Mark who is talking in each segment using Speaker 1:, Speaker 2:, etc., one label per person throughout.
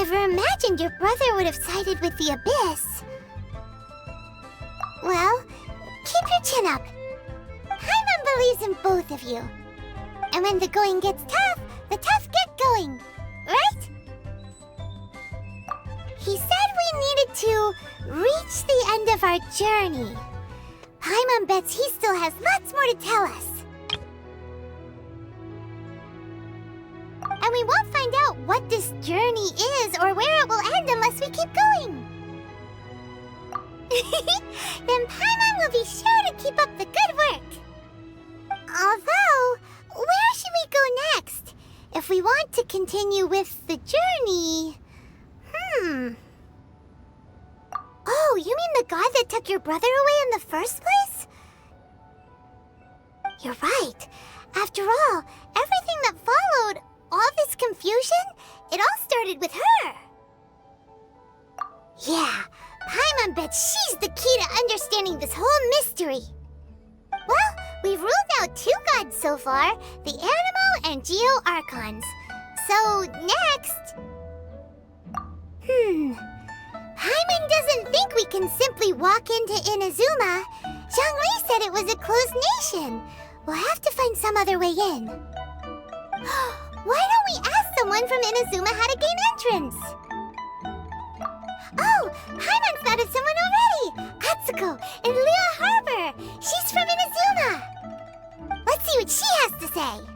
Speaker 1: never imagined your brother would have sided with the Abyss. Well, keep your chin up. Paimon believes in both of you. And when the going gets tough, the tough get going, right? He said we needed to reach the end of our journey. Paimon bets he still has lots more to tell us. And we won't find out what this journey is or where it will end unless we keep going. Then Paimon will be sure to keep up the good work. Although, where should we go next? If we want to continue with the journey... Oh, you mean the god that took your brother away in the first place? You're right. After all, everything that followed, all this confusion, it all started with her. Yeah, Paimon bets she's the key to understanding this whole mystery. Well, we've ruled out 2 gods so far, the Animo and Geo Archons. So, next... Paimon doesn't think we can simply walk into Inazuma. Zhongli said it was a closed nation. We'll have to find some other way in. Why don't we ask someone from Inazuma how to gain entrance? Oh, Paimon's thought of someone already! Atsuko in Liyue Harbor! She's from Inazuma! Let's see what she has to say!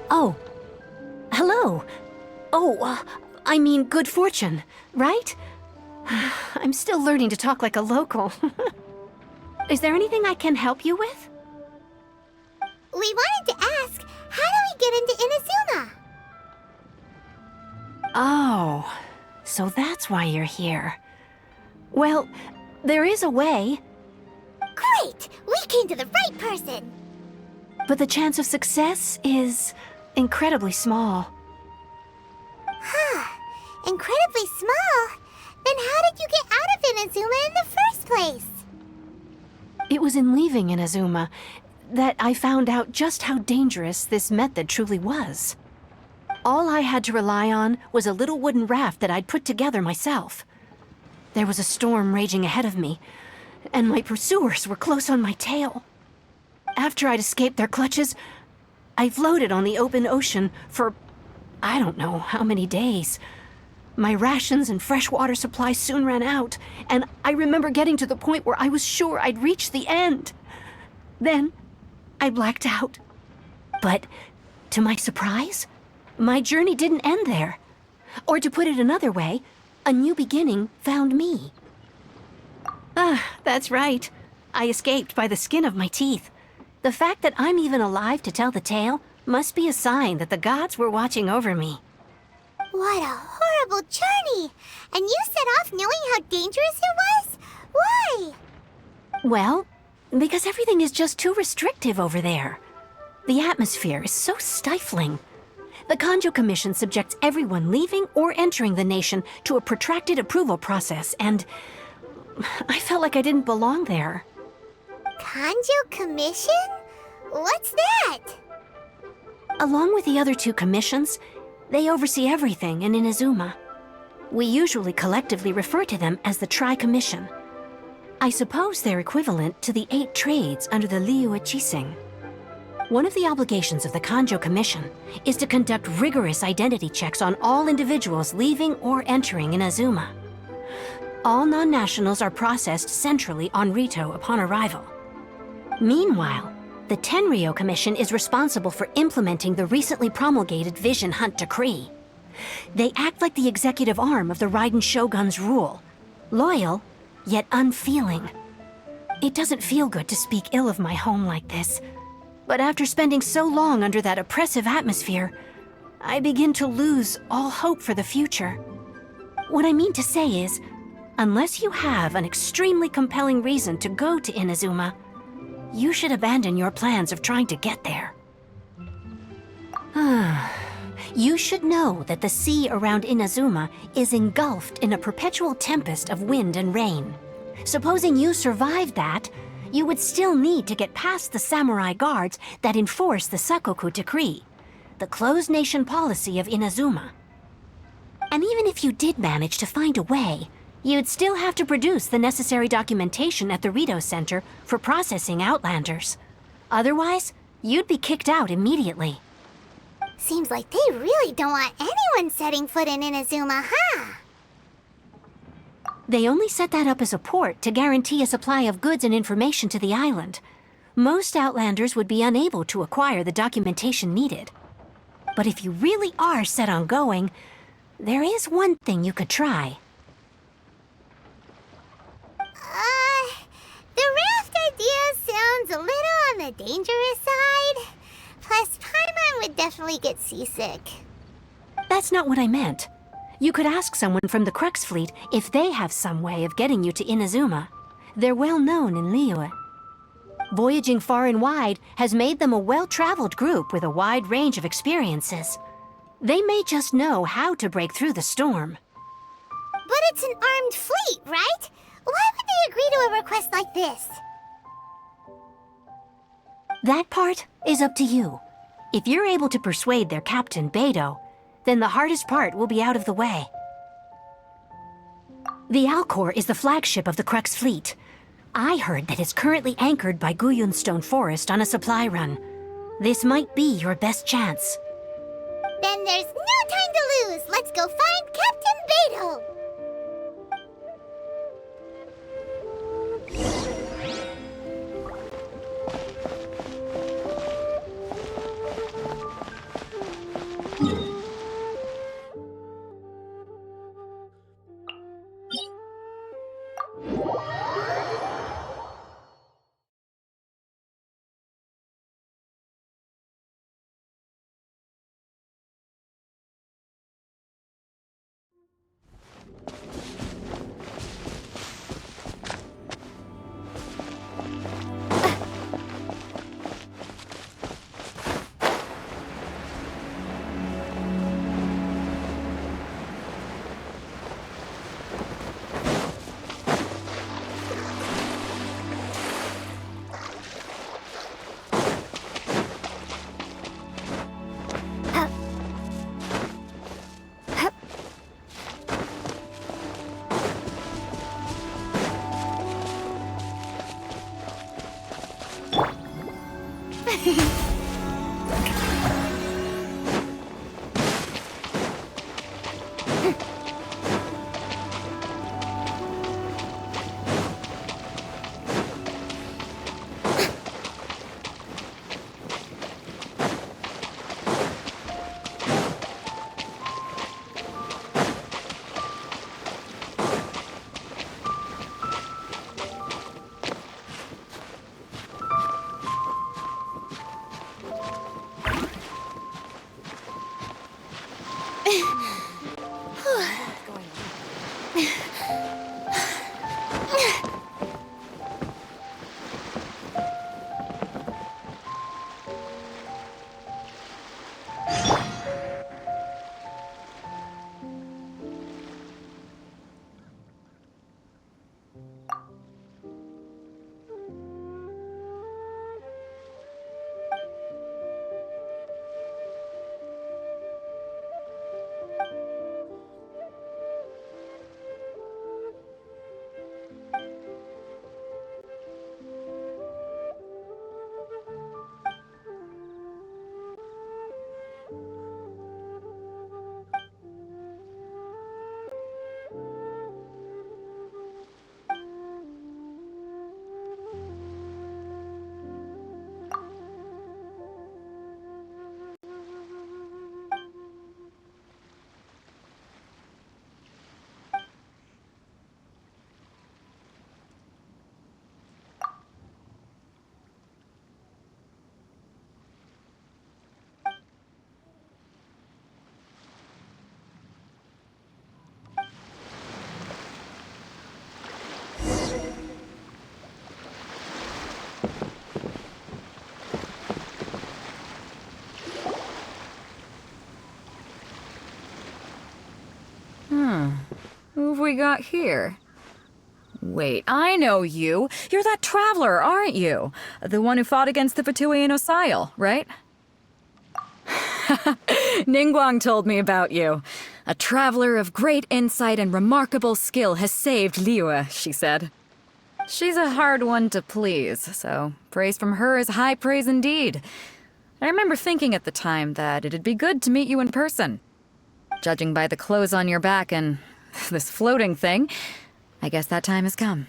Speaker 2: Oh. Hello. Oh, I mean good fortune, right? I'm still learning to talk like a local. Is there anything I can help you with?
Speaker 1: We wanted to ask, how do we get into Inazuma?
Speaker 2: Oh, so that's why you're here. Well, there is a way.
Speaker 1: Great! We came to the right person!
Speaker 2: But the chance of success is incredibly small.
Speaker 1: Huh. Incredibly small? Then how did you get out of Inazuma in the first place?
Speaker 2: It was in leaving Inazuma that I found out just how dangerous this method truly was. All I had to rely on was a little wooden raft that I'd put together myself. There was a storm raging ahead of me, and my pursuers were close on my tail. After I'd escaped their clutches, I floated on the open ocean for I don't know how many days. My rations and fresh water supply soon ran out, and I remember getting to the point where I was sure I'd reached the end. Then, I blacked out. But, to my surprise, my journey didn't end there. Or to put it another way, a new beginning found me. Ah, that's right. I escaped by the skin of my teeth. The fact that I'm even alive to tell the tale must be a sign that the gods were watching over me.
Speaker 1: What a horrible journey! And you set off knowing how dangerous it was? Why?
Speaker 2: Well, because everything is just too restrictive over there. The atmosphere is so stifling. The Kanjo Commission subjects everyone leaving or entering the nation to a protracted approval process, and I felt like I didn't belong there.
Speaker 1: Kanjo Commission? What's that?
Speaker 2: Along with the other 2 commissions, they oversee everything in Inazuma. We usually collectively refer to them as the Tri-Commission. I suppose they're equivalent to the 8 trades under the Liu Chising. One of the obligations of the Kanjo Commission is to conduct rigorous identity checks on all individuals leaving or entering Inazuma. All non-nationals are processed centrally on Rito upon arrival. Meanwhile, the Tenryo Commission is responsible for implementing the recently promulgated Vision Hunt Decree. They act like the executive arm of the Raiden Shogun's rule, loyal, yet unfeeling. It doesn't feel good to speak ill of my home like this, but after spending so long under that oppressive atmosphere, I begin to lose all hope for the future. What I mean to say is, unless you have an extremely compelling reason to go to Inazuma, you should abandon your plans of trying to get there. You should know that the sea around Inazuma is engulfed in a perpetual tempest of wind and rain. Supposing you survived that, you would still need to get past the samurai guards that enforce the Sakoku Decree, the closed nation policy of Inazuma. And even if you did manage to find a way, you'd still have to produce the necessary documentation at the Rito Center for processing Outlanders. Otherwise, you'd be kicked out immediately.
Speaker 1: Seems like they really don't want anyone setting foot in Inazuma, huh?
Speaker 2: They only set that up as a port to guarantee a supply of goods and information to the island. Most Outlanders would be unable to acquire the documentation needed. But if you really are set on going, there is one thing you could try.
Speaker 1: The raft idea sounds a little on the dangerous side. Plus, Paimon would definitely get seasick.
Speaker 2: That's not what I meant. You could ask someone from the Crux Fleet if they have some way of getting you to Inazuma. They're well known in Liyue. Voyaging far and wide has made them a well-traveled group with a wide range of experiences. They may just know how to break through the storm.
Speaker 1: But it's an armed fleet, right? Why would they agree to a request like this?
Speaker 2: That part is up to you. If you're able to persuade their captain, Beidou, then the hardest part will be out of the way. The Alcor is the flagship of the Crux Fleet. I heard that it's currently anchored by Guyunstone Forest on a supply run. This might be your best chance.
Speaker 1: Then there's no time to lose. Let's go find Captain Beidou.
Speaker 3: Who have we got here? Wait, I know you. You're that traveler, aren't you? The one who fought against the Fatuian Osile, right? Ningguang told me about you. A traveler of great insight and remarkable skill has saved Liyue, she said. She's a hard one to please, so praise from her is high praise indeed. I remember thinking at the time that it'd be good to meet you in person. Judging by the clothes on your back and this floating thing, I guess that time has come.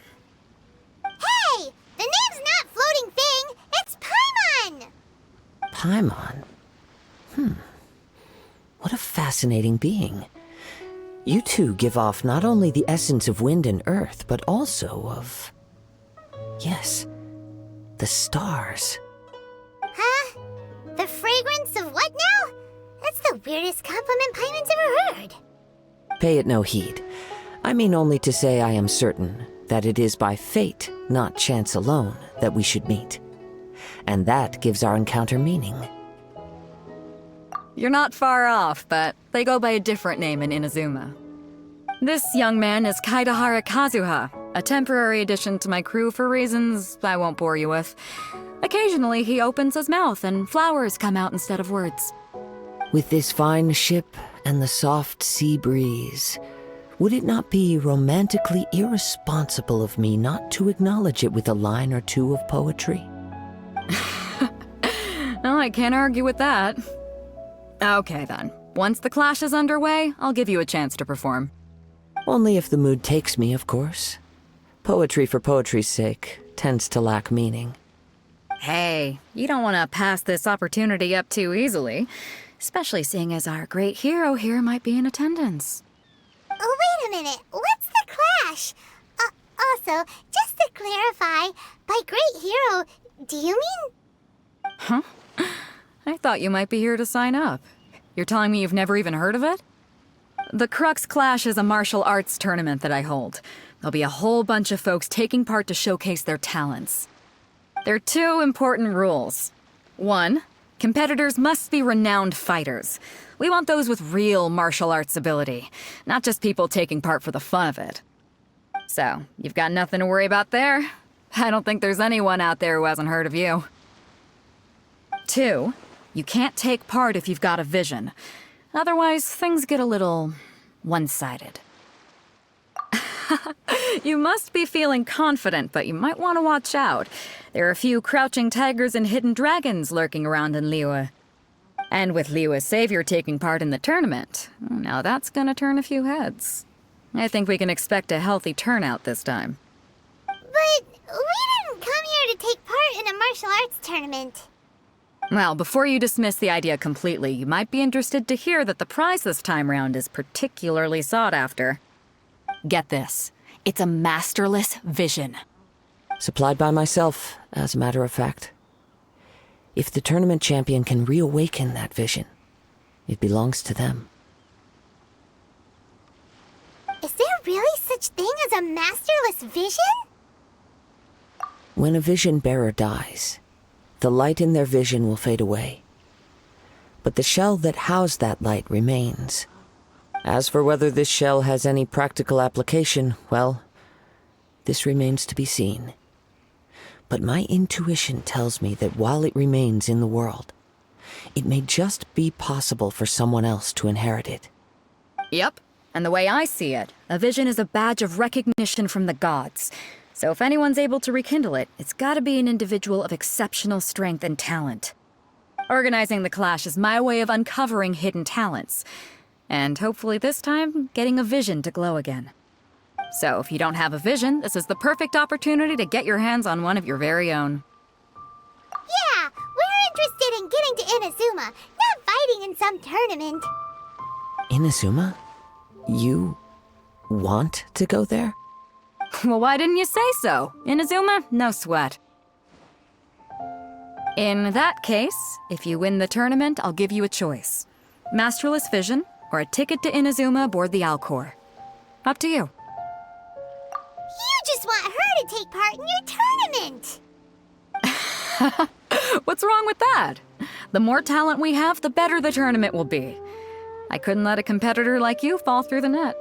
Speaker 1: Hey! The name's not Floating Thing, it's Paimon!
Speaker 4: Paimon? What a fascinating being. You two give off not only the essence of wind and earth, but also of... yes, the stars.
Speaker 1: Huh? The fragrance of what now? That's the weirdest compliment Paimon's ever heard.
Speaker 4: Pay it no heed. I mean only to say I am certain that it is by fate, not chance alone, that we should meet. And that gives our encounter meaning.
Speaker 3: You're not far off, but they go by a different name in Inazuma. This young man is Kaidahara Kazuha, a temporary addition to my crew for reasons I won't bore you with. Occasionally, he opens his mouth and flowers come out instead of words.
Speaker 4: With this fine ship and the soft sea breeze, would it not be romantically irresponsible of me not to acknowledge it with a line or two of poetry?
Speaker 3: Oh, I can't argue with that. Okay then. Once the clash is underway, I'll give you a chance to perform.
Speaker 4: Only if the mood takes me, of course. Poetry for poetry's sake tends to lack meaning.
Speaker 3: Hey, you don't want to pass this opportunity up too easily, especially seeing as our great hero here might be in attendance.
Speaker 1: Oh, wait a minute. What's the clash? Also, just to clarify, by great hero, do you mean...
Speaker 3: Huh? I thought you might be here to sign up. You're telling me you've never even heard of it? The Crux Clash is a martial arts tournament that I hold. There'll be a whole bunch of folks taking part to showcase their talents. There are two important rules. One, competitors must be renowned fighters. We want those with real martial arts ability, not just people taking part for the fun of it. So, you've got nothing to worry about there. I don't think there's anyone out there who hasn't heard of you. Two, you can't take part if you've got a vision. Otherwise, things get a little one-sided. You must be feeling confident, but you might want to watch out. There are a few crouching tigers and hidden dragons lurking around in Liyue. And with Liyue's savior taking part in the tournament, now that's gonna turn a few heads. I think we can expect a healthy turnout this time.
Speaker 1: But we didn't come here to take part in a martial arts tournament.
Speaker 3: Well, before you dismiss the idea completely, you might be interested to hear that the prize this time round is particularly sought after. Get this. It's a masterless vision.
Speaker 4: Supplied by myself, as a matter of fact. If the tournament champion can reawaken that vision, it belongs to them.
Speaker 1: Is there really such thing as a masterless vision?
Speaker 4: When a vision bearer dies, the light in their vision will fade away. But the shell that housed that light remains. As for whether this shell has any practical application, well, this remains to be seen. But my intuition tells me that while it remains in the world, it may just be possible for someone else to inherit it.
Speaker 3: Yep, and the way I see it, a vision is a badge of recognition from the gods. So if anyone's able to rekindle it, it's gotta be an individual of exceptional strength and talent. Organizing the clash is my way of uncovering hidden talents. And hopefully this time, getting a vision to glow again. So if you don't have a vision, this is the perfect opportunity to get your hands on one of your very own.
Speaker 1: Yeah, we're interested in getting to Inazuma, not fighting in some tournament.
Speaker 4: Inazuma? You want to go there?
Speaker 3: Well, why didn't you say so? Inazuma, no sweat. In that case, if you win the tournament, I'll give you a choice. Masterless Vision, or a ticket to Inazuma aboard the Alcor. Up to you.
Speaker 1: You just want her to take part in your tournament.
Speaker 3: What's wrong with that? The more talent we have, the better the tournament will be. I couldn't let a competitor like you fall through the net.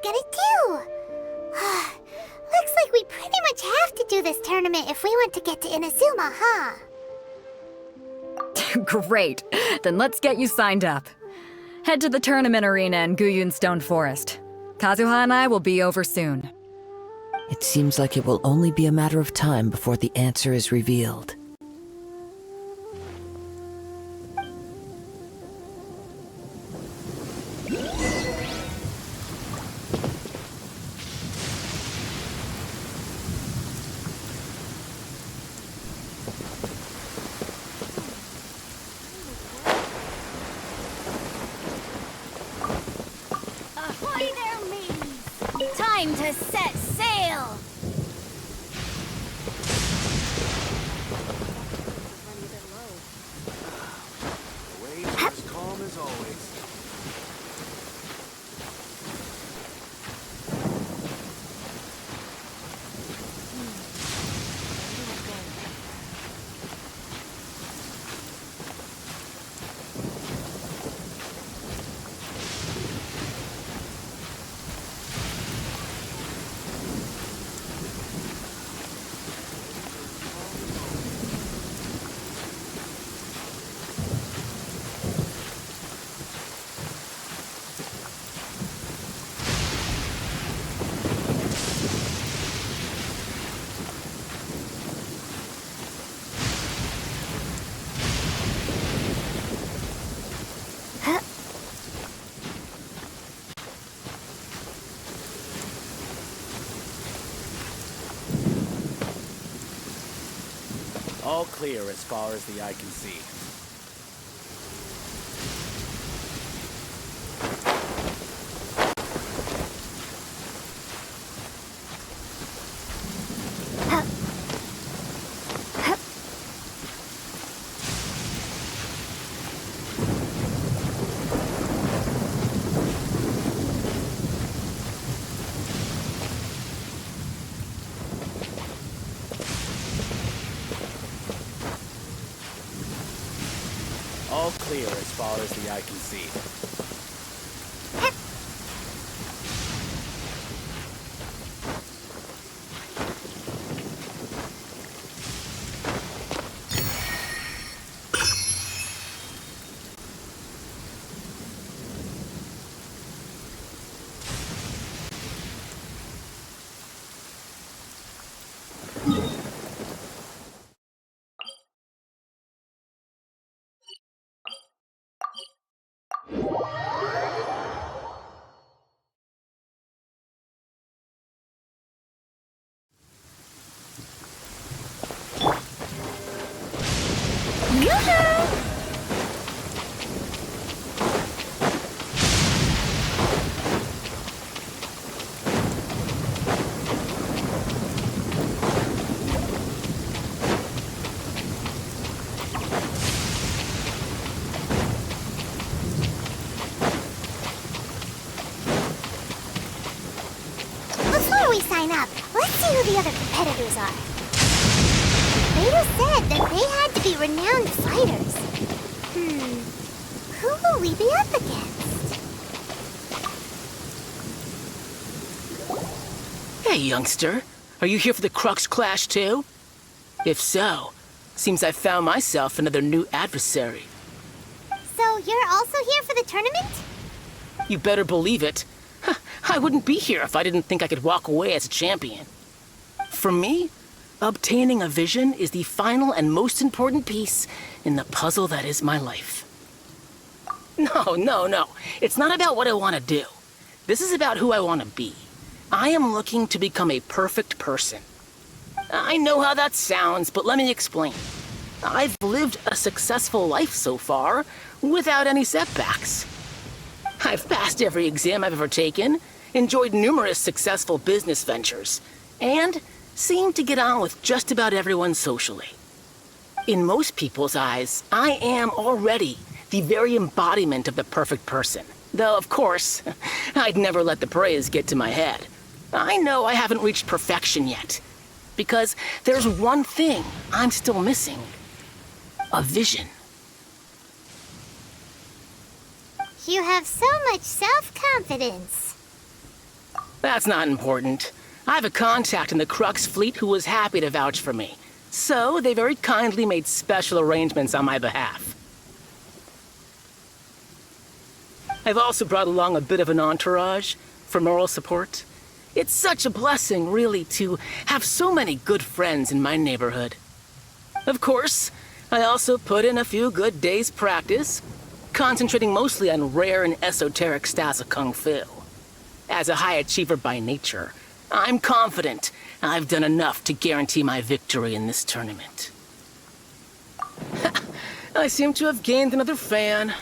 Speaker 1: gonna do? Looks like we pretty much have to do this tournament if we want to get to Inazuma, huh?
Speaker 3: Great. Then let's get you signed up. Head to the tournament arena in Guyun Stone Forest. Kazuha and I will be over soon.
Speaker 4: It seems like it will only be a matter of time before the answer is revealed.
Speaker 1: Ahoy there, mates! Time to set sail!
Speaker 5: The waves are as calm as always. All clear as far as the eye can see. All clear as far as the eye can see.
Speaker 1: Before we sign up, let's see who the other competitors are. Vader said that they had to be renowned fighters. Who will we be up against?
Speaker 6: Hey, youngster. Are you here for the Crux Clash, too? If so, seems I found myself another new adversary.
Speaker 1: So you're also here for the tournament?
Speaker 6: You better believe it. I wouldn't be here if I didn't think I could walk away as a champion. For me, obtaining a vision is the final and most important piece in the puzzle that is my life. No. It's not about what I want to do. This is about who I want to be. I am looking to become a perfect person. I know how that sounds, but let me explain. I've lived a successful life so far, without any setbacks. I've passed every exam I've ever taken, enjoyed numerous successful business ventures, and seem to get on with just about everyone socially. In most people's eyes, I am already the very embodiment of the perfect person. Though, of course, I'd never let the praise get to my head. I know I haven't reached perfection yet, because there's one thing I'm still missing. A vision.
Speaker 1: You have so much self-confidence.
Speaker 6: That's not important. I have a contact in the Crux fleet who was happy to vouch for me. So, they very kindly made special arrangements on my behalf. I've also brought along a bit of an entourage for moral support. It's such a blessing, really, to have so many good friends in my neighborhood. Of course, I also put in a few good days' practice, concentrating mostly on rare and esoteric styles of Kung Fu. As a high achiever by nature, I'm confident I've done enough to guarantee my victory in this tournament. I seem to have gained another fan.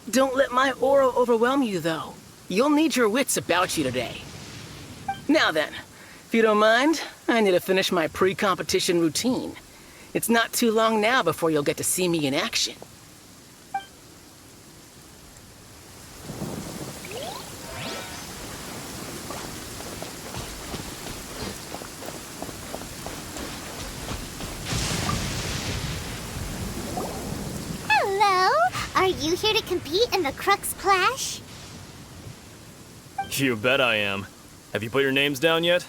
Speaker 6: Don't let my aura overwhelm you, though. You'll need your wits about you today. Now then, if you don't mind, I need to finish my pre-competition routine. It's not too long now before you'll get to see me in action.
Speaker 1: Hello? Are you here to compete in the Crux Clash?
Speaker 5: You bet I am. Have you put your names down yet?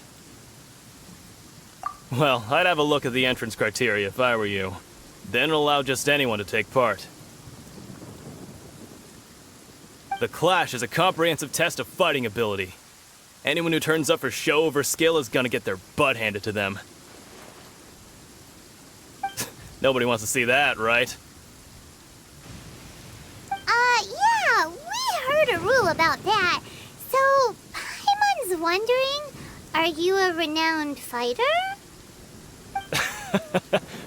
Speaker 5: Well, I'd have a look at the entrance criteria if I were you. Then it'll allow just anyone to take part. The Clash is a comprehensive test of fighting ability. Anyone who turns up for show over skill is gonna get their butt handed to them. Nobody wants to see that, right?
Speaker 1: Yeah, we heard a rule about that. So, Paimon's wondering, are you a renowned fighter?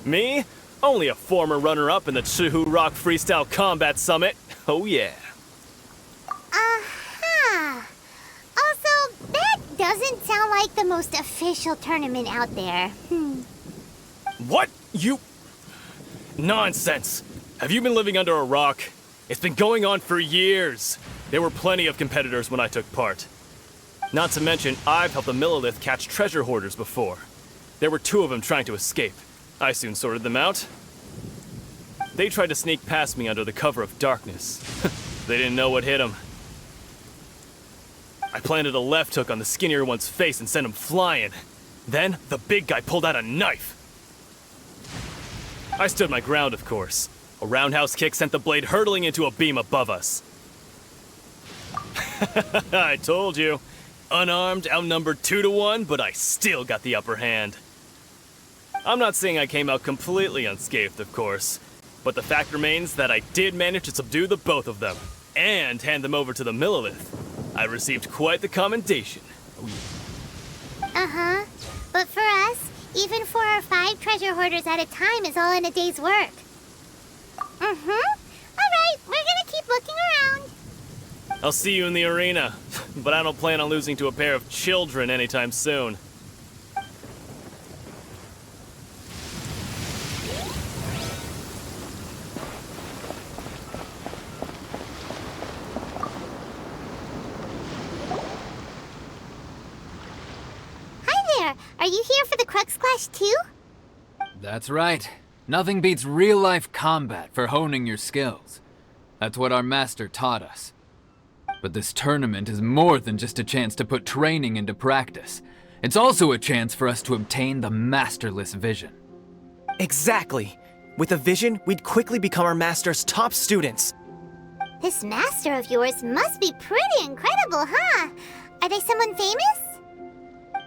Speaker 5: Me? Only a former runner-up in the Chihu Rock Freestyle Combat Summit. Oh yeah.
Speaker 1: Uh-huh. Also, that doesn't sound like the most official tournament out there.
Speaker 5: What? You... Nonsense. Have you been living under a rock? It's been going on for years. There were plenty of competitors when I took part. Not to mention, I've helped the Millilith catch treasure hoarders before. There were 2 of them trying to escape. I soon sorted them out. They tried to sneak past me under the cover of darkness. They didn't know what hit them. I planted a left hook on the skinnier one's face and sent him flying. Then, the big guy pulled out a knife. I stood my ground, of course. A roundhouse kick sent the blade hurtling into a beam above us. I told you. Unarmed, outnumbered 2-1, but I still got the upper hand. I'm not saying I came out completely unscathed, of course, but the fact remains that I did manage to subdue the both of them, and hand them over to the Millilith. I received quite the commendation.
Speaker 1: Uh-huh. But for us, even 4 or 5 treasure hoarders at a time is all in a day's work. Mm-hmm. Alright, we're gonna keep looking around.
Speaker 5: I'll see you in the arena, but I don't plan on losing to a pair of children anytime soon.
Speaker 1: Hi there. Are you here for the Crux Clash too?
Speaker 7: That's right. Nothing beats real-life combat for honing your skills. That's what our master taught us. But this tournament is more than just a chance to put training into practice. It's also a chance for us to obtain the masterless vision.
Speaker 8: Exactly. With a vision, we'd quickly become our master's top students.
Speaker 1: This master of yours must be pretty incredible, huh? Are they someone famous?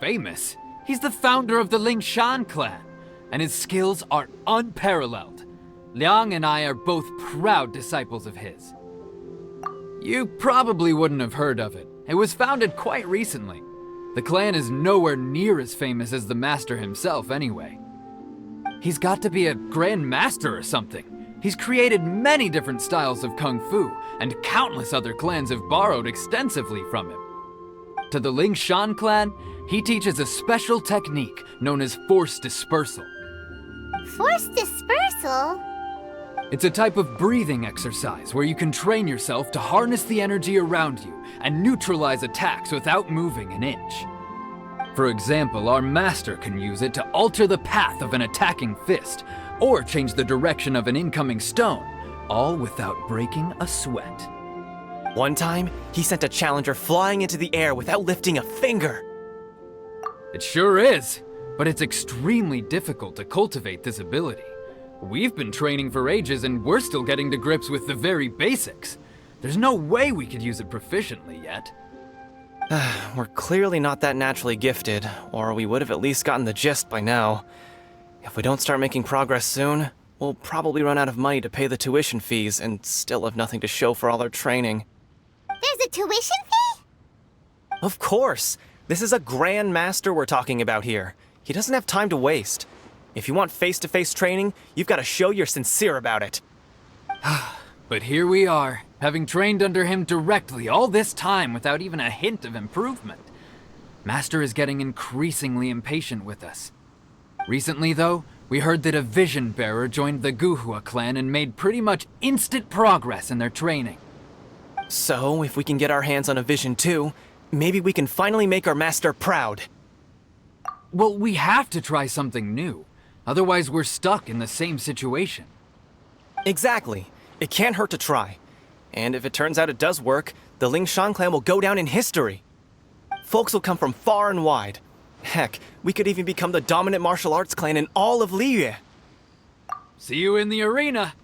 Speaker 7: Famous? He's the founder of the Lingshan clan, and his skills are unparalleled. Liang and I are both proud disciples of his. You probably wouldn't have heard of it. It was founded quite recently. The clan is nowhere near as famous as the master himself anyway. He's got to be a grand master or something. He's created many different styles of kung fu, and countless other clans have borrowed extensively from him. To the Lingshan clan, he teaches a special technique known as force dispersal.
Speaker 1: Force dispersal?
Speaker 7: It's a type of breathing exercise where you can train yourself to harness the energy around you and neutralize attacks without moving an inch. For example, our master can use it to alter the path of an attacking fist, or change the direction of an incoming stone, all without breaking a sweat.
Speaker 8: One time, he sent a challenger flying into the air without lifting a finger.
Speaker 7: It sure is, but it's extremely difficult to cultivate this ability. We've been training for ages and we're still getting to grips with the very basics. There's no way we could use it proficiently yet.
Speaker 8: We're clearly not that naturally gifted, or we would have at least gotten the gist by now. If we don't start making progress soon, we'll probably run out of money to pay the tuition fees and still have nothing to show for all our training.
Speaker 1: There's a tuition fee?
Speaker 8: Of course! This is a Grand Master we're talking about here. He doesn't have time to waste. If you want face-to-face training, you've got to show you're sincere about it.
Speaker 7: But here we are, having trained under him directly all this time without even a hint of improvement. Master is getting increasingly impatient with us. Recently, though, we heard that a Vision Bearer joined the Guhua clan and made pretty much instant progress in their training.
Speaker 8: So, if we can get our hands on a Vision too, maybe we can finally make our master proud.
Speaker 7: Well, we have to try something new. Otherwise, we're stuck in the same situation.
Speaker 8: Exactly. It can't hurt to try. And if it turns out it does work, the Lingshan clan will go down in history. Folks will come from far and wide. Heck, we could even become the dominant martial arts clan in all of Liyue.
Speaker 7: See you in the arena.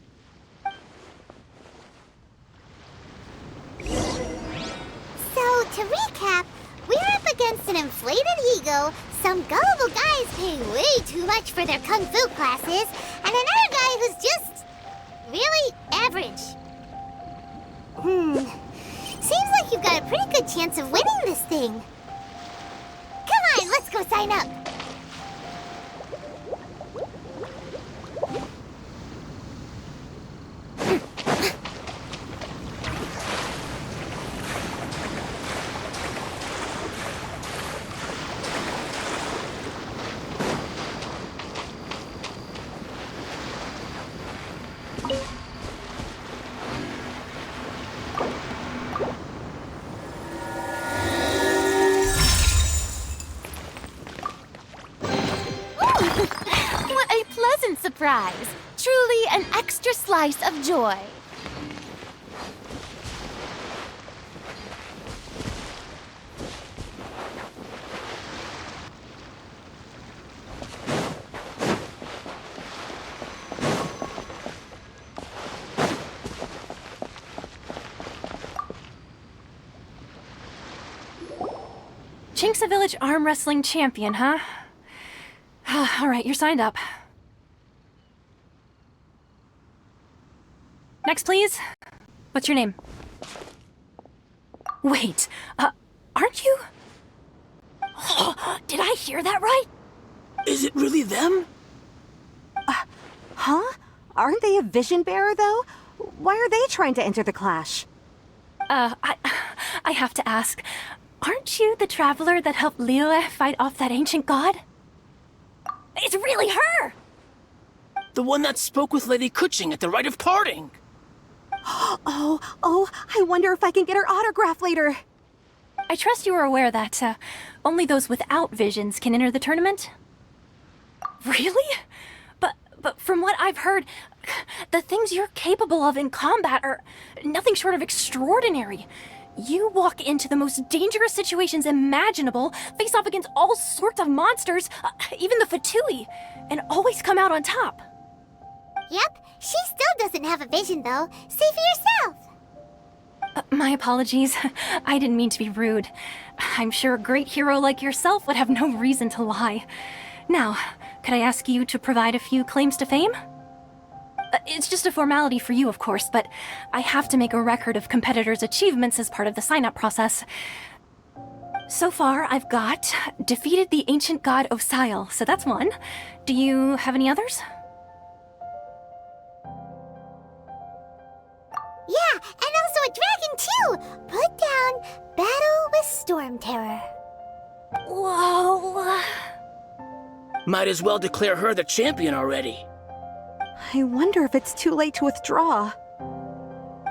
Speaker 1: So, to recap, we're up against an inflated ego, some gullible guys paying way too much for their kung fu classes, and another guy who's just really average. Seems like you've got a pretty good chance of winning this thing. Come on, let's go sign up.
Speaker 9: What a pleasant surprise! Truly an extra slice of joy.
Speaker 2: Chinksa Village arm wrestling champion, huh? All right, you're signed up. Next, please. What's your name? Wait, aren't you? Did I hear that right?
Speaker 6: Is it really them?
Speaker 10: Huh? Aren't they a vision bearer, though? Why are they trying to enter the clash?
Speaker 2: I have to ask. Aren't you the traveler that helped Liyue fight off that ancient god? It's really her!
Speaker 6: The one that spoke with Lady Kuching at the rite of parting.
Speaker 10: Oh, I wonder if I can get her autograph later.
Speaker 2: I trust you are aware that only those without visions can enter the tournament? Really? But from what I've heard, the things you're capable of in combat are nothing short of extraordinary. You walk into the most dangerous situations imaginable, face off against all sorts of monsters, even the Fatui, and always come out on top.
Speaker 1: Yep, she still doesn't have a vision though. See for yourself.
Speaker 2: My apologies. I didn't mean to be rude. I'm sure a great hero like yourself would have no reason to lie. Now, could I ask you to provide a few claims to fame? It's just a formality for you, of course, but I have to make a record of competitors' achievements as part of the sign-up process. So far, I've got defeated the ancient god Osile, so that's one. Do you have any others?
Speaker 1: Yeah, and also a dragon too! Put down Battle with Storm Terror.
Speaker 2: Whoa.
Speaker 6: Might as well declare her the champion already.
Speaker 10: I wonder if it's too late to withdraw.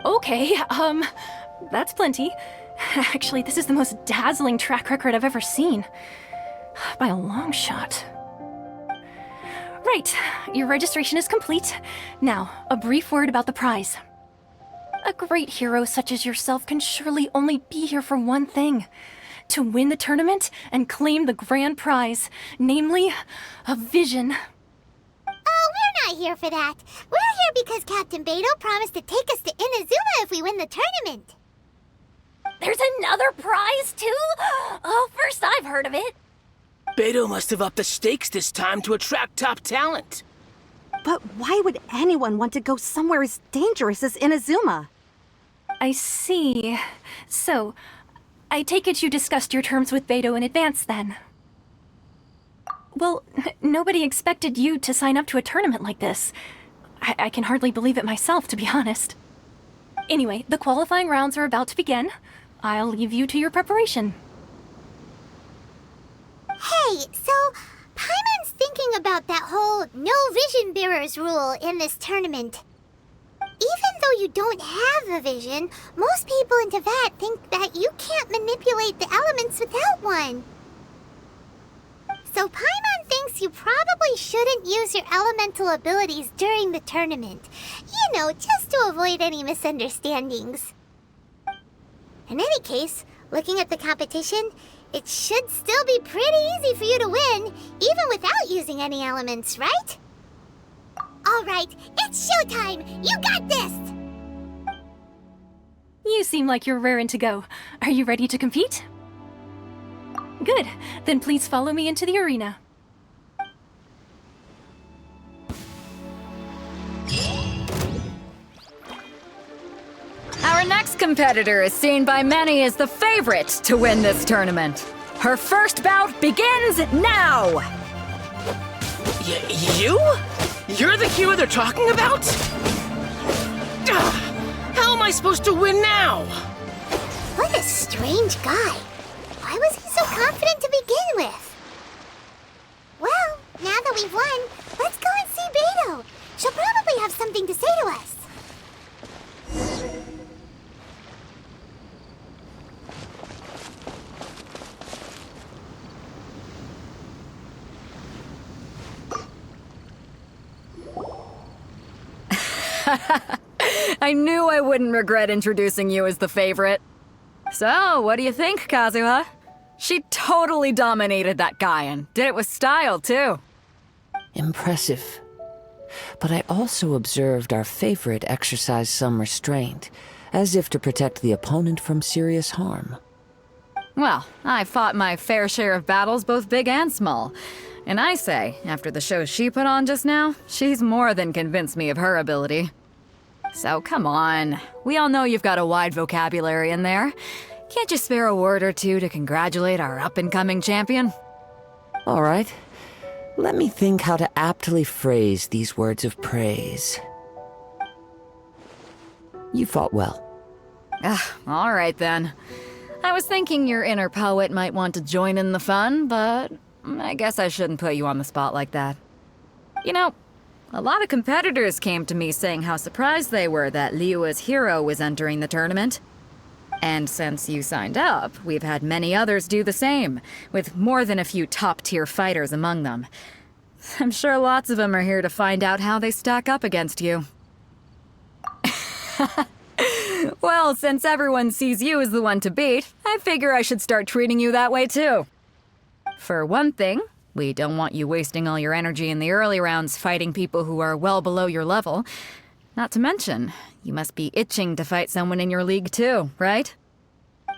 Speaker 2: Okay, that's plenty. Actually, this is the most dazzling track record I've ever seen. By a long shot. Right, your registration is complete. Now, a brief word about the prize. A great hero such as yourself can surely only be here for one thing.
Speaker 9: to win the tournament and claim the grand prize, namely, a vision.
Speaker 1: Oh, we're not here for that. We're here because Captain Beto promised to take us to Inazuma if we win the tournament.
Speaker 9: There's another prize, too? Oh, first I've heard of it.
Speaker 6: Beto must have upped the stakes this time to attract top talent.
Speaker 10: But why would anyone want to go somewhere as dangerous as Inazuma?
Speaker 9: I see. So, I take it you discussed your terms with Beto in advance, then? Well, nobody expected you to sign up to a tournament like this. I can hardly believe it myself, to be honest. Anyway, the qualifying rounds are about to begin. I'll leave you to your preparation.
Speaker 1: Hey, so Paimon's thinking about that whole no vision bearers rule in this tournament. Even though you don't have a vision, most people in Teyvat think that you can't manipulate the elements without one. So Paimon thinks you probably shouldn't use your elemental abilities during the tournament. You know, just to avoid any misunderstandings. In any case, looking at the competition, it should still be pretty easy for you to win, even without using any elements, right? All right, it's showtime! You got this!
Speaker 9: You seem like you're raring to go. Are you ready to compete? Good. Then please follow me into the arena.
Speaker 3: Our next competitor is seen by many as the favorite to win this tournament. Her first bout begins now!
Speaker 6: You? You're the hero they're talking about? How am I supposed to win now?
Speaker 1: What a strange guy. Why was he so confident to begin with? Well, now that we've won, let's go and see Beto. She'll probably have something to say to us.
Speaker 3: I knew I wouldn't regret introducing you as the favorite. So, what do you think, Kazuha? She totally dominated that guy and did it with style, too.
Speaker 4: Impressive. But I also observed our favorite exercise some restraint, as if to protect the opponent from serious harm.
Speaker 3: Well, I fought my fair share of battles, both big and small. And I say, after the show she put on just now, she's more than convinced me of her ability. So come on, we all know you've got a wide vocabulary in there. Can't you spare a word or two to congratulate our up-and-coming champion?
Speaker 4: All right. Let me think how to aptly phrase these words of praise. You fought well.
Speaker 3: All right then. I was thinking your inner poet might want to join in the fun, but I guess I shouldn't put you on the spot like that. You know, a lot of competitors came to me saying how surprised they were that Liyue's hero was entering the tournament. And since you signed up, we've had many others do the same, with more than a few top-tier fighters among them. I'm sure lots of them are here to find out how they stack up against you. Well, since everyone sees you as the one to beat, I figure I should start treating you that way too. For one thing, we don't want you wasting all your energy in the early rounds fighting people who are well below your level. Not to mention, you must be itching to fight someone in your league too, right?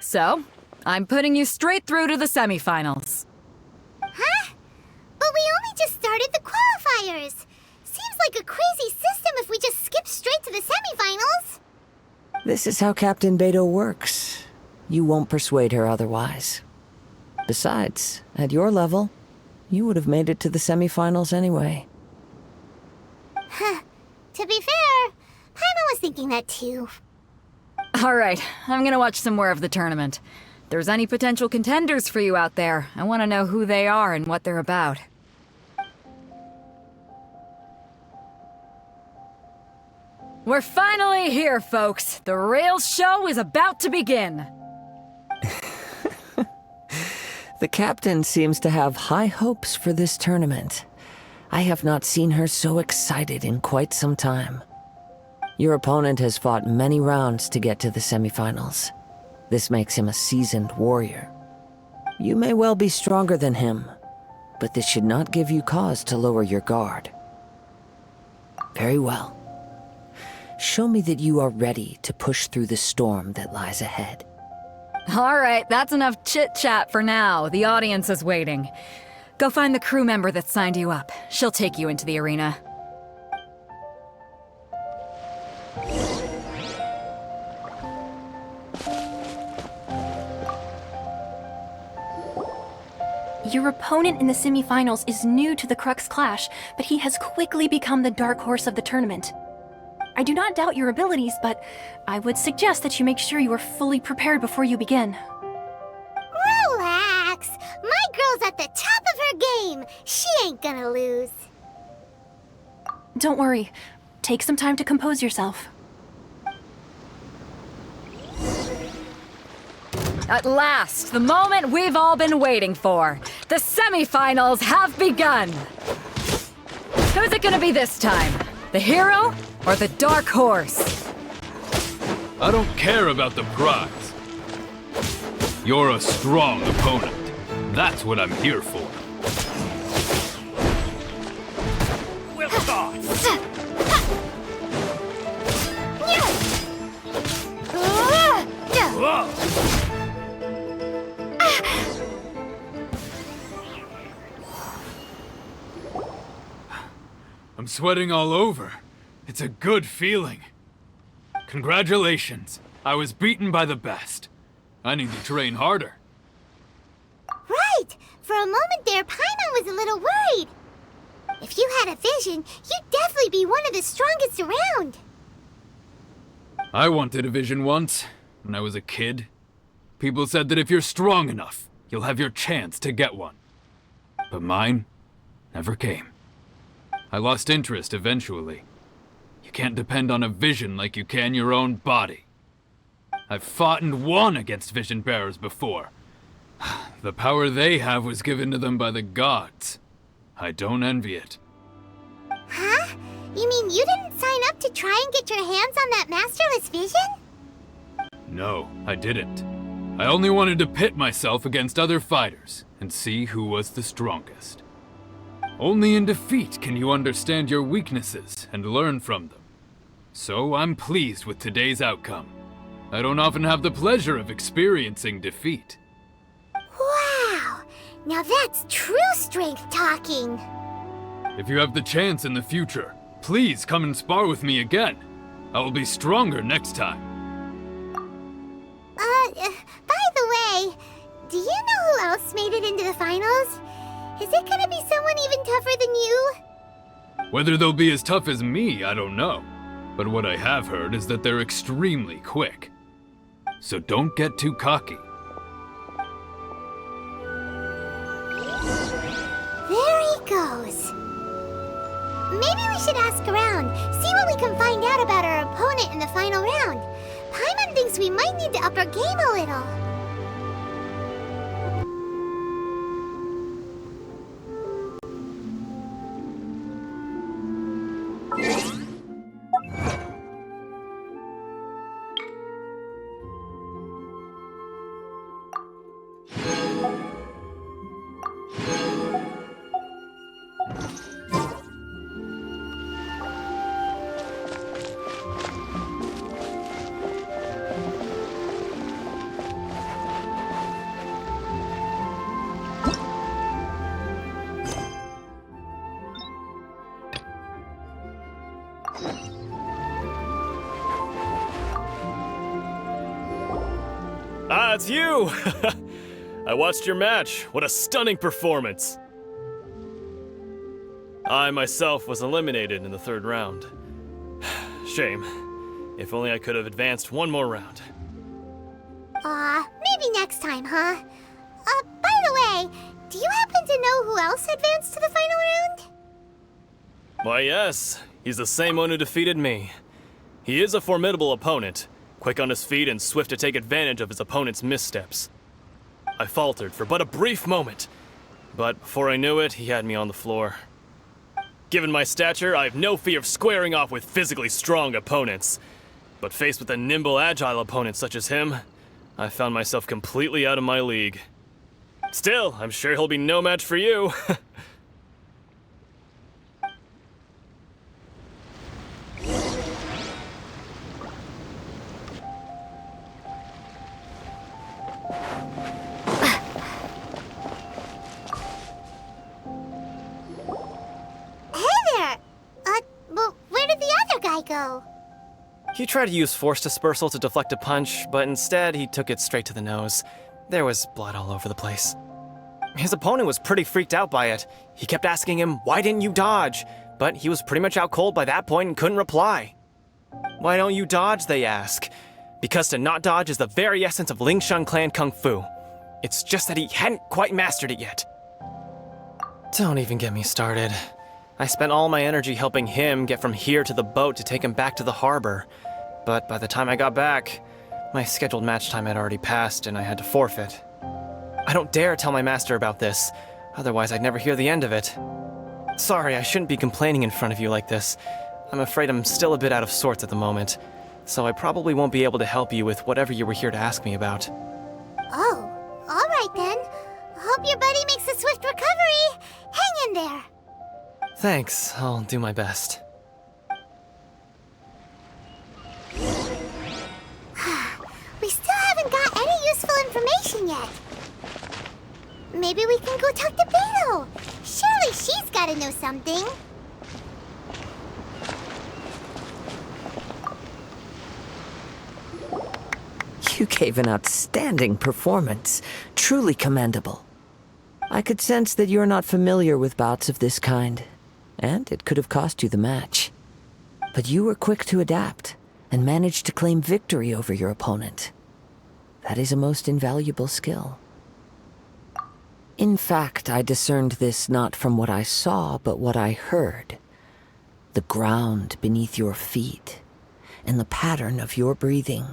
Speaker 3: So, I'm putting you straight through to the semifinals.
Speaker 1: Huh? But we only just started the qualifiers. Seems like a crazy system if we just skip straight to the semifinals.
Speaker 4: This is how Captain Beto works. You won't persuade her otherwise. Besides, at your level, you would have made it to the semifinals anyway.
Speaker 1: Huh. To be fair, Paimon was thinking that too.
Speaker 3: Alright, I'm gonna watch some more of the tournament. If there's any potential contenders for you out there, I want to know who they are and what they're about. We're finally here, folks. The real show is about to begin.
Speaker 4: The captain seems to have high hopes for this tournament. I have not seen her so excited in quite some time. Your opponent has fought many rounds to get to the semifinals. This makes him a seasoned warrior. You may well be stronger than him, but this should not give you cause to lower your guard. Very well. Show me that you are ready to push through the storm that lies ahead.
Speaker 3: All right, that's enough chit-chat for now. The audience is waiting. Go find the crew member that signed you up. She'll take you into the arena.
Speaker 9: Your opponent in the semifinals is new to the Crux Clash, but he has quickly become the dark horse of the tournament. I do not doubt your abilities, but I would suggest that you make sure you are fully prepared before you begin.
Speaker 1: Relax. My girl's at the top of her game. She ain't gonna lose.
Speaker 9: Don't worry. Take some time to compose yourself.
Speaker 3: At last, the moment we've all been waiting for. The semifinals have begun. Who's it gonna be this time? The hero or the dark horse?
Speaker 11: I don't care about the prize. You're a strong opponent. That's what I'm here for.
Speaker 5: Well thought. Whoa.
Speaker 11: I'm sweating all over. It's a good feeling. Congratulations. I was beaten by the best. I need to train harder.
Speaker 1: Right. For a moment there, Paimon was a little worried. If you had a vision, you'd definitely be one of the strongest around.
Speaker 11: I wanted a vision once, when I was a kid. People said that if you're strong enough, you'll have your chance to get one. But mine never came. I lost interest eventually. You can't depend on a vision like you can your own body. I've fought and won against vision bearers before. The power they have was given to them by the gods. I don't envy it.
Speaker 1: Huh? You mean you didn't sign up to try and get your hands on that masterless vision?
Speaker 11: No, I didn't. I only wanted to pit myself against other fighters and see who was the strongest. Only in defeat can you understand your weaknesses and learn from them. So I'm pleased with today's outcome. I don't often have the pleasure of experiencing defeat.
Speaker 1: Wow! Now that's true strength talking.
Speaker 11: If you have the chance in the future, please come and spar with me again. I will be stronger next time.
Speaker 1: By the way, do you know who else made it into the finals? Is it gonna be someone even tougher than you?
Speaker 11: Whether they'll be as tough as me, I don't know. But what I have heard is that they're extremely quick. So don't get too cocky.
Speaker 1: There he goes. Maybe we should ask around, see what we can find out about our opponent in the final round. Paimon thinks we might need to up our game a little.
Speaker 5: Ah, it's you! I watched your match. What a stunning performance. I myself was eliminated in the third round. Shame. If only I could have advanced one more round.
Speaker 1: Maybe next time, huh? By the way, do you happen to know who else advanced to the final round?
Speaker 5: Why, yes. He's the same one who defeated me. He is a formidable opponent, quick on his feet and swift to take advantage of his opponent's missteps. I faltered for but a brief moment, but before I knew it, he had me on the floor. Given my stature, I have no fear of squaring off with physically strong opponents. But faced with a nimble, agile opponent such as him, I found myself completely out of my league. Still, I'm sure he'll be no match for you.
Speaker 1: Well, where did the other guy go?
Speaker 8: He tried to use force dispersal to deflect a punch, but instead he took it straight to the nose. There was blood all over the place. His opponent was pretty freaked out by it. He kept asking him, "Why didn't you dodge?" But he was pretty much out cold by that point and couldn't reply. "Why don't you dodge?" they ask. Because to not dodge is the very essence of Lingshan clan kung fu. It's just that he hadn't quite mastered it yet. Don't even get me started. I spent all my energy helping him get from here to the boat to take him back to the harbor. But by the time I got back, my scheduled match time had already passed and I had to forfeit. I don't dare tell my master about this, otherwise I'd never hear the end of it. Sorry, I shouldn't be complaining in front of you like this. I'm afraid I'm still a bit out of sorts at the moment, so I probably won't be able to help you with whatever you were here to ask me about.
Speaker 1: Oh, all right then. Hope your buddy makes a swift recovery. Hang in there.
Speaker 8: Thanks, I'll do my best.
Speaker 1: We still haven't got any useful information yet. Maybe we can go talk to Beto. Surely she's gotta know something.
Speaker 4: You gave an outstanding performance. Truly commendable. I could sense that you're not familiar with bouts of this kind, and it could have cost you the match. But you were quick to adapt, and managed to claim victory over your opponent. That is a most invaluable skill. In fact, I discerned this not from what I saw, but what I heard. The ground beneath your feet, and the pattern of your breathing.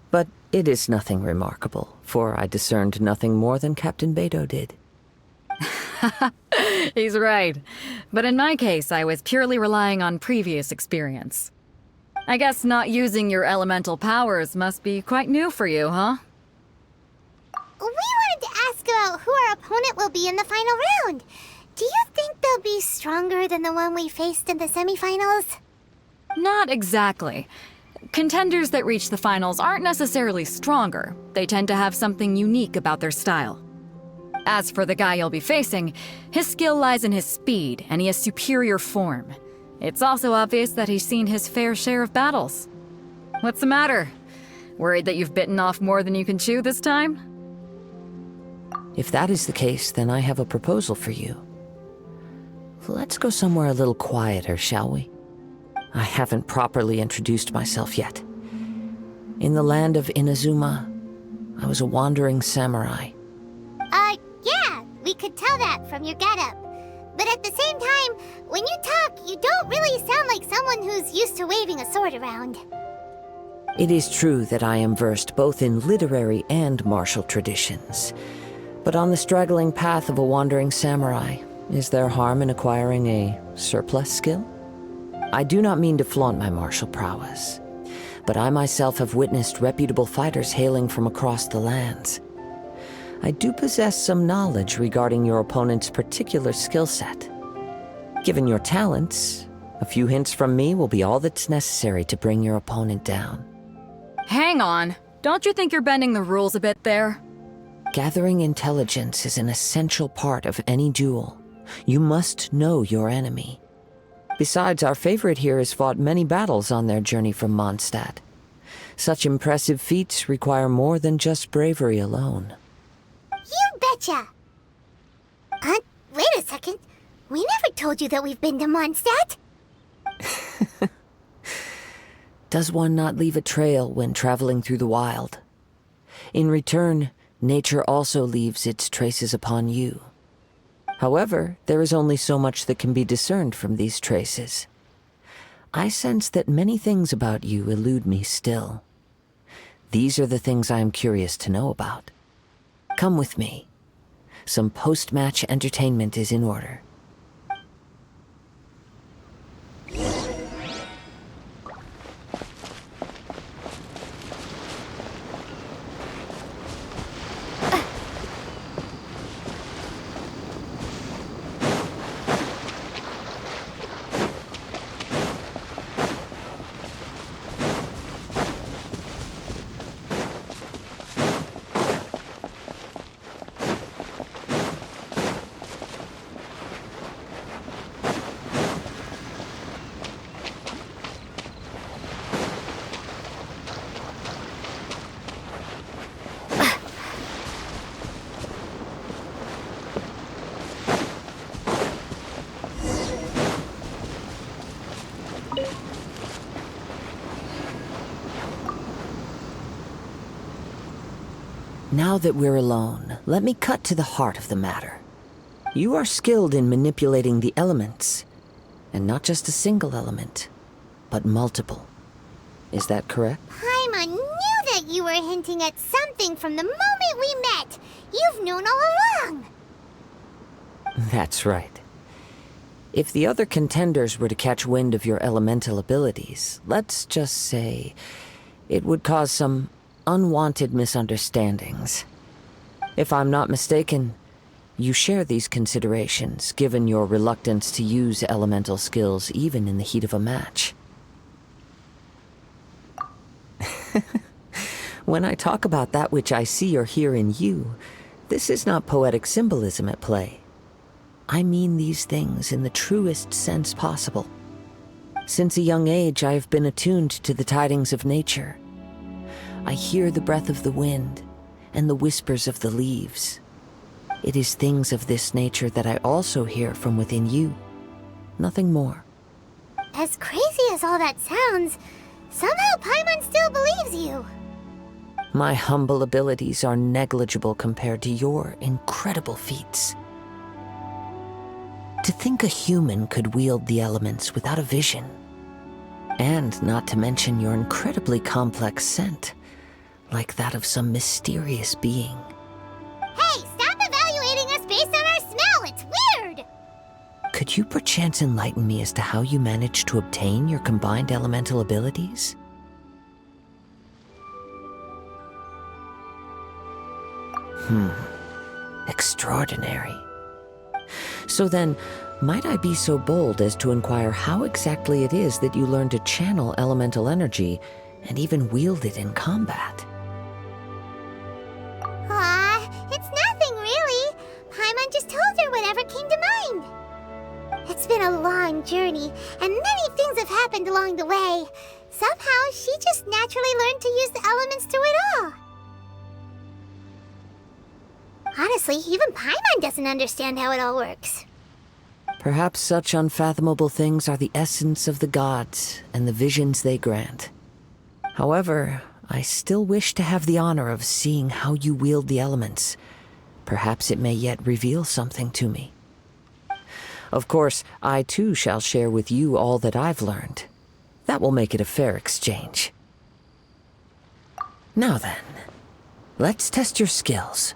Speaker 4: But it is nothing remarkable, for I discerned nothing more than Captain Beto did.
Speaker 3: He's right. But in my case, I was purely relying on previous experience. I guess not using your elemental powers must be quite new for you, huh?
Speaker 1: We wanted to ask about who our opponent will be in the final round. Do you think they'll be stronger than the one we faced in the semifinals?
Speaker 3: Not exactly. Contenders that reach the finals aren't necessarily stronger. They tend to have something unique about their style. As for the guy you'll be facing, his skill lies in his speed, and he has superior form. It's also obvious that he's seen his fair share of battles. What's the matter? Worried that you've bitten off more than you can chew this time?
Speaker 4: If that is the case, then I have a proposal for you. Let's go somewhere a little quieter, shall we? I haven't properly introduced myself yet. In the land of Inazuma, I was a wandering samurai.
Speaker 1: Yeah, we could tell that from your getup. But at the same time, when you talk, you don't really sound like someone who's used to waving a sword around.
Speaker 4: It is true that I am versed both in literary and martial traditions. But on the straggling path of a wandering samurai, is there harm in acquiring a surplus skill? I do not mean to flaunt my martial prowess, but I myself have witnessed reputable fighters hailing from across the lands. I do possess some knowledge regarding your opponent's particular skill set. Given your talents, a few hints from me will be all that's necessary to bring your opponent down.
Speaker 3: Hang on. Don't you think you're bending the rules a bit there?
Speaker 4: Gathering intelligence is an essential part of any duel. You must know your enemy. Besides, our favorite here has fought many battles on their journey from Mondstadt. Such impressive feats require more than just bravery alone.
Speaker 1: You betcha! Wait a second. We never told you that we've been to Mondstadt.
Speaker 4: Does one not leave a trail when traveling through the wild? In return, nature also leaves its traces upon you. However, there is only so much that can be discerned from these traces. I sense that many things about you elude me still. These are the things I am curious to know about. Come with me. Some post-match entertainment is in order. Now that we're alone, let me cut to the heart of the matter. You are skilled in manipulating the elements, and not just a single element, but multiple. Is that correct?
Speaker 1: Paimon knew that you were hinting at something from the moment we met. You've known all along.
Speaker 4: That's right. If the other contenders were to catch wind of your elemental abilities, let's just say it would cause some unwanted misunderstandings. If I'm not mistaken, you share these considerations, given your reluctance to use elemental skills even in the heat of a match. When I talk about that which I see or hear in you, this is not poetic symbolism at play. I mean these things in the truest sense possible. Since a young age, I have been attuned to the tidings of nature. I hear the breath of the wind and the whispers of the leaves. It is things of this nature that I also hear from within you. Nothing more.
Speaker 1: As crazy as all that sounds, somehow Paimon still believes you.
Speaker 4: My humble abilities are negligible compared to your incredible feats. To think a human could wield the elements without a vision. And not to mention your incredibly complex scent, like that of some mysterious being.
Speaker 1: Hey, stop evaluating us based on our smell! It's weird!
Speaker 4: Could you perchance enlighten me as to how you managed to obtain your combined elemental abilities? Extraordinary. So then, might I be so bold as to inquire how exactly it is that you learned to channel elemental energy and even wield it in combat?
Speaker 1: It's nothing really. Paimon just told her whatever came to mind. It's been a long journey, and many things have happened along the way. Somehow, she just naturally learned to use the elements through it all. Honestly, even Paimon doesn't understand how it all works.
Speaker 4: Perhaps such unfathomable things are the essence of the gods and the visions they grant. However, I still wish to have the honor of seeing how you wield the elements. Perhaps it may yet reveal something to me. Of course, I too shall share with you all that I've learned. That will make it a fair exchange. Now then, let's test your skills,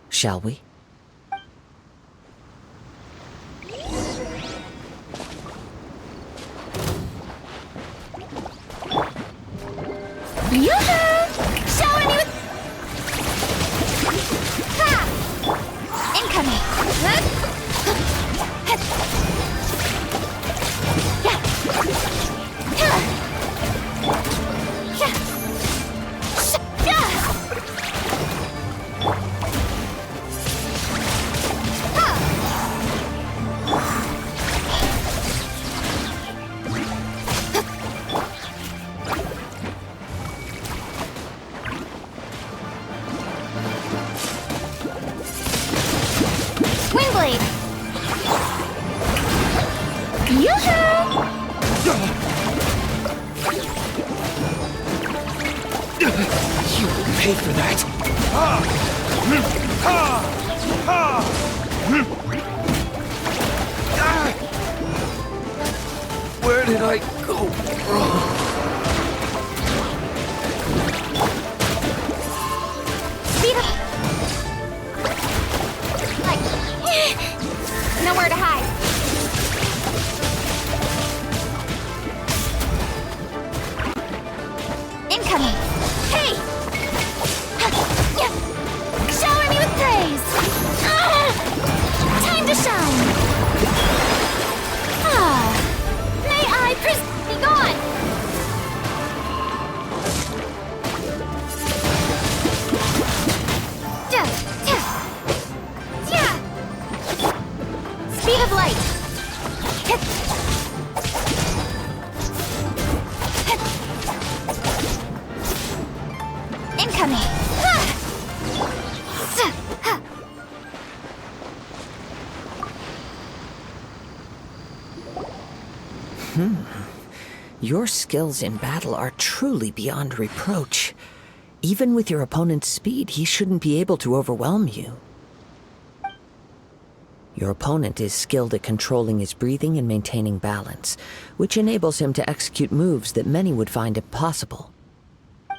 Speaker 4: shall we?
Speaker 1: Yoo-hoo! Shower me with... Ha! Incoming! Wingblade! Yoo-hoo!
Speaker 12: You will pay for that. Where did I go wrong?
Speaker 1: Speed up! Nowhere to hide. Incoming! Hey! Shower me with praise! Time to shine! May I be gone! Speed of light! Incoming!
Speaker 4: Your skills in battle are truly beyond reproach. Even with your opponent's speed, he shouldn't be able to overwhelm you. Your opponent is skilled at controlling his breathing and maintaining balance, which enables him to execute moves that many would find impossible.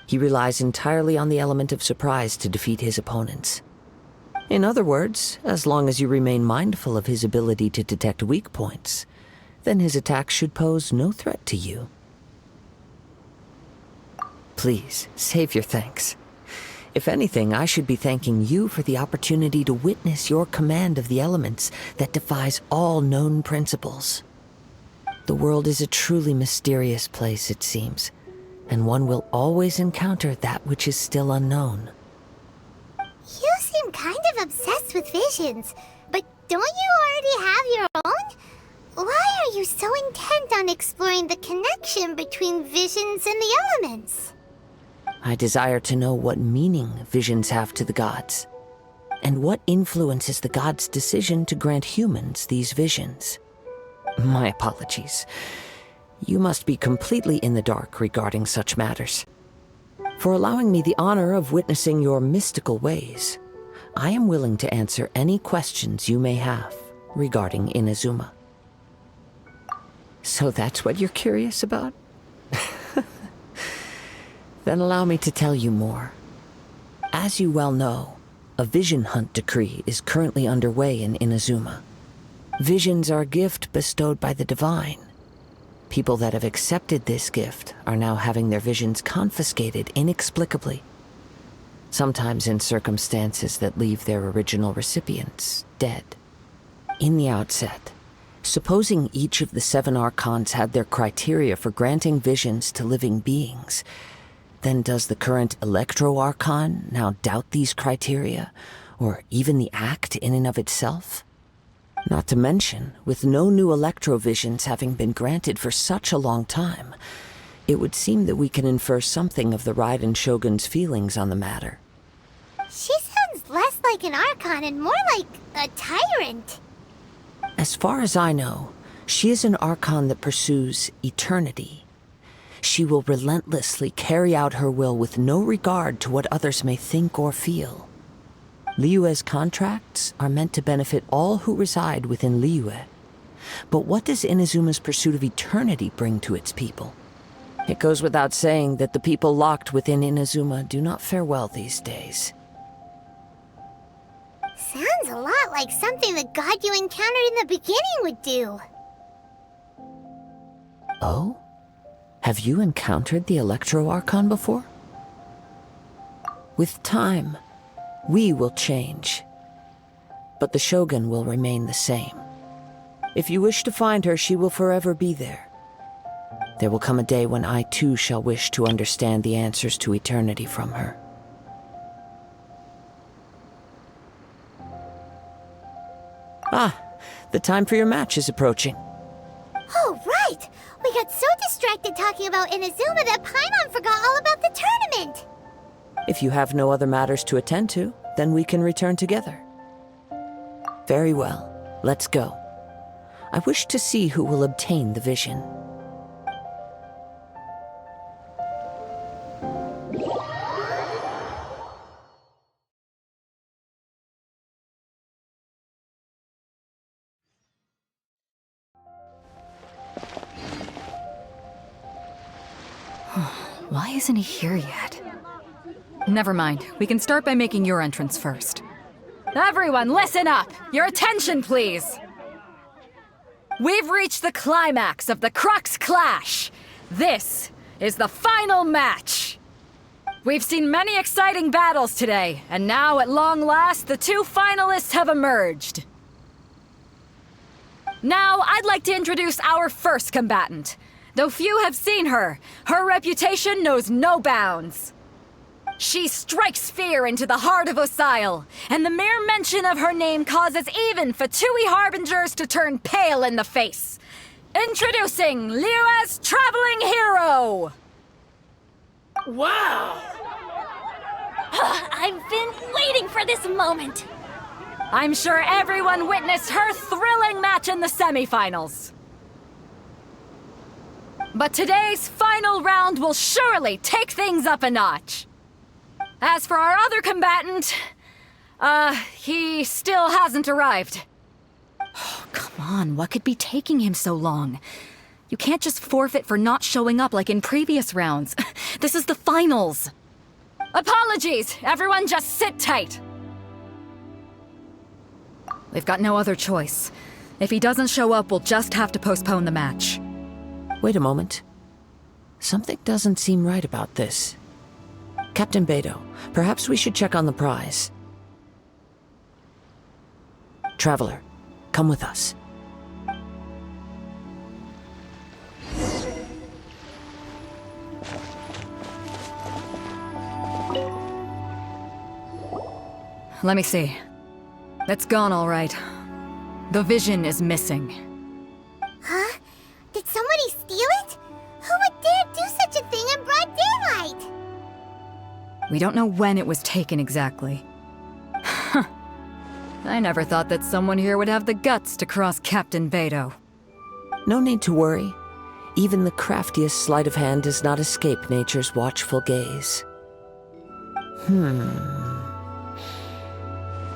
Speaker 4: He relies entirely on the element of surprise to defeat his opponents. In other words, as long as you remain mindful of his ability to detect weak points, then his attacks should pose no threat to you. Please, save your thanks. If anything, I should be thanking you for the opportunity to witness your command of the elements that defies all known principles. The world is a truly mysterious place, it seems, and one will always encounter that which is still unknown.
Speaker 1: You seem kind of obsessed with visions, but don't you already have your own? Why are you so intent on exploring the connection between visions and the elements?
Speaker 4: I desire to know what meaning visions have to the gods, and what influences the gods' decision to grant humans these visions. My apologies. You must be completely in the dark regarding such matters. For allowing me the honor of witnessing your mystical ways, I am willing to answer any questions you may have regarding Inazuma. So that's what you're curious about? Then allow me to tell you more. As you well know, a vision hunt decree is currently underway in Inazuma. Visions are a gift bestowed by the divine. People that have accepted this gift are now having their visions confiscated inexplicably, sometimes in circumstances that leave their original recipients dead. In the outset, supposing each of the 7 archons had their criteria for granting visions to living beings, then does the current Electro-Archon now doubt these criteria, or even the act in and of itself? Not to mention, with no new Electro-Visions having been granted for such a long time, it would seem that we can infer something of the Raiden Shogun's feelings on the matter.
Speaker 1: She sounds less like an Archon and more like a tyrant.
Speaker 4: As far as I know, she is an Archon that pursues eternity. She will relentlessly carry out her will with no regard to what others may think or feel. Liyue's contracts are meant to benefit all who reside within Liyue. But what does Inazuma's pursuit of eternity bring to its people? It goes without saying that the people locked within Inazuma do not fare well these days.
Speaker 1: Sounds a lot like something the god you encountered in the beginning would do.
Speaker 4: Oh? Have you encountered the Electro-Archon before? With time, we will change, but the Shogun will remain the same. If you wish to find her, she will forever be there. There will come a day when I too shall wish to understand the answers to eternity from her. Ah, the time for your match is approaching.
Speaker 1: Oh, right! We got so distracted talking about Inazuma that Paimon forgot all about the tournament!
Speaker 4: If you have no other matters to attend to, then we can return together. Very well, let's go. I wish to see who will obtain the vision.
Speaker 3: Why isn't he here yet? Never mind. We can start by making your entrance first. Everyone, listen up! Your attention, please! We've reached the climax of the Crux Clash! This is the final match! We've seen many exciting battles today, and now, at long last, the 2 finalists have emerged. Now, I'd like to introduce our first combatant. Though few have seen her, her reputation knows no bounds. She strikes fear into the heart of Osile, and the mere mention of her name causes even Fatui Harbingers to turn pale in the face. Introducing Liyue's traveling hero!
Speaker 6: Wow!
Speaker 9: I've been waiting for this moment.
Speaker 3: I'm sure everyone witnessed her thrilling match in the semifinals. But today's final round will surely take things up a notch. As for our other combatant, he still hasn't arrived. Oh, come on, what could be taking him so long? You can't just forfeit for not showing up like in previous rounds. This is the finals. Apologies! Everyone just sit tight! We've got no other choice. If he doesn't show up, we'll just have to postpone the match.
Speaker 4: Wait a moment. Something doesn't seem right about this. Captain Beidou, perhaps we should check on the prize. Traveler, come with us.
Speaker 3: Let me see. It's gone all right. The vision is missing.
Speaker 1: Huh? Did somebody steal it? Who would dare do such a thing in broad daylight?
Speaker 3: We don't know when it was taken exactly. I never thought that someone here would have the guts to cross Captain Beidou.
Speaker 4: No need to worry. Even the craftiest sleight of hand does not escape nature's watchful gaze.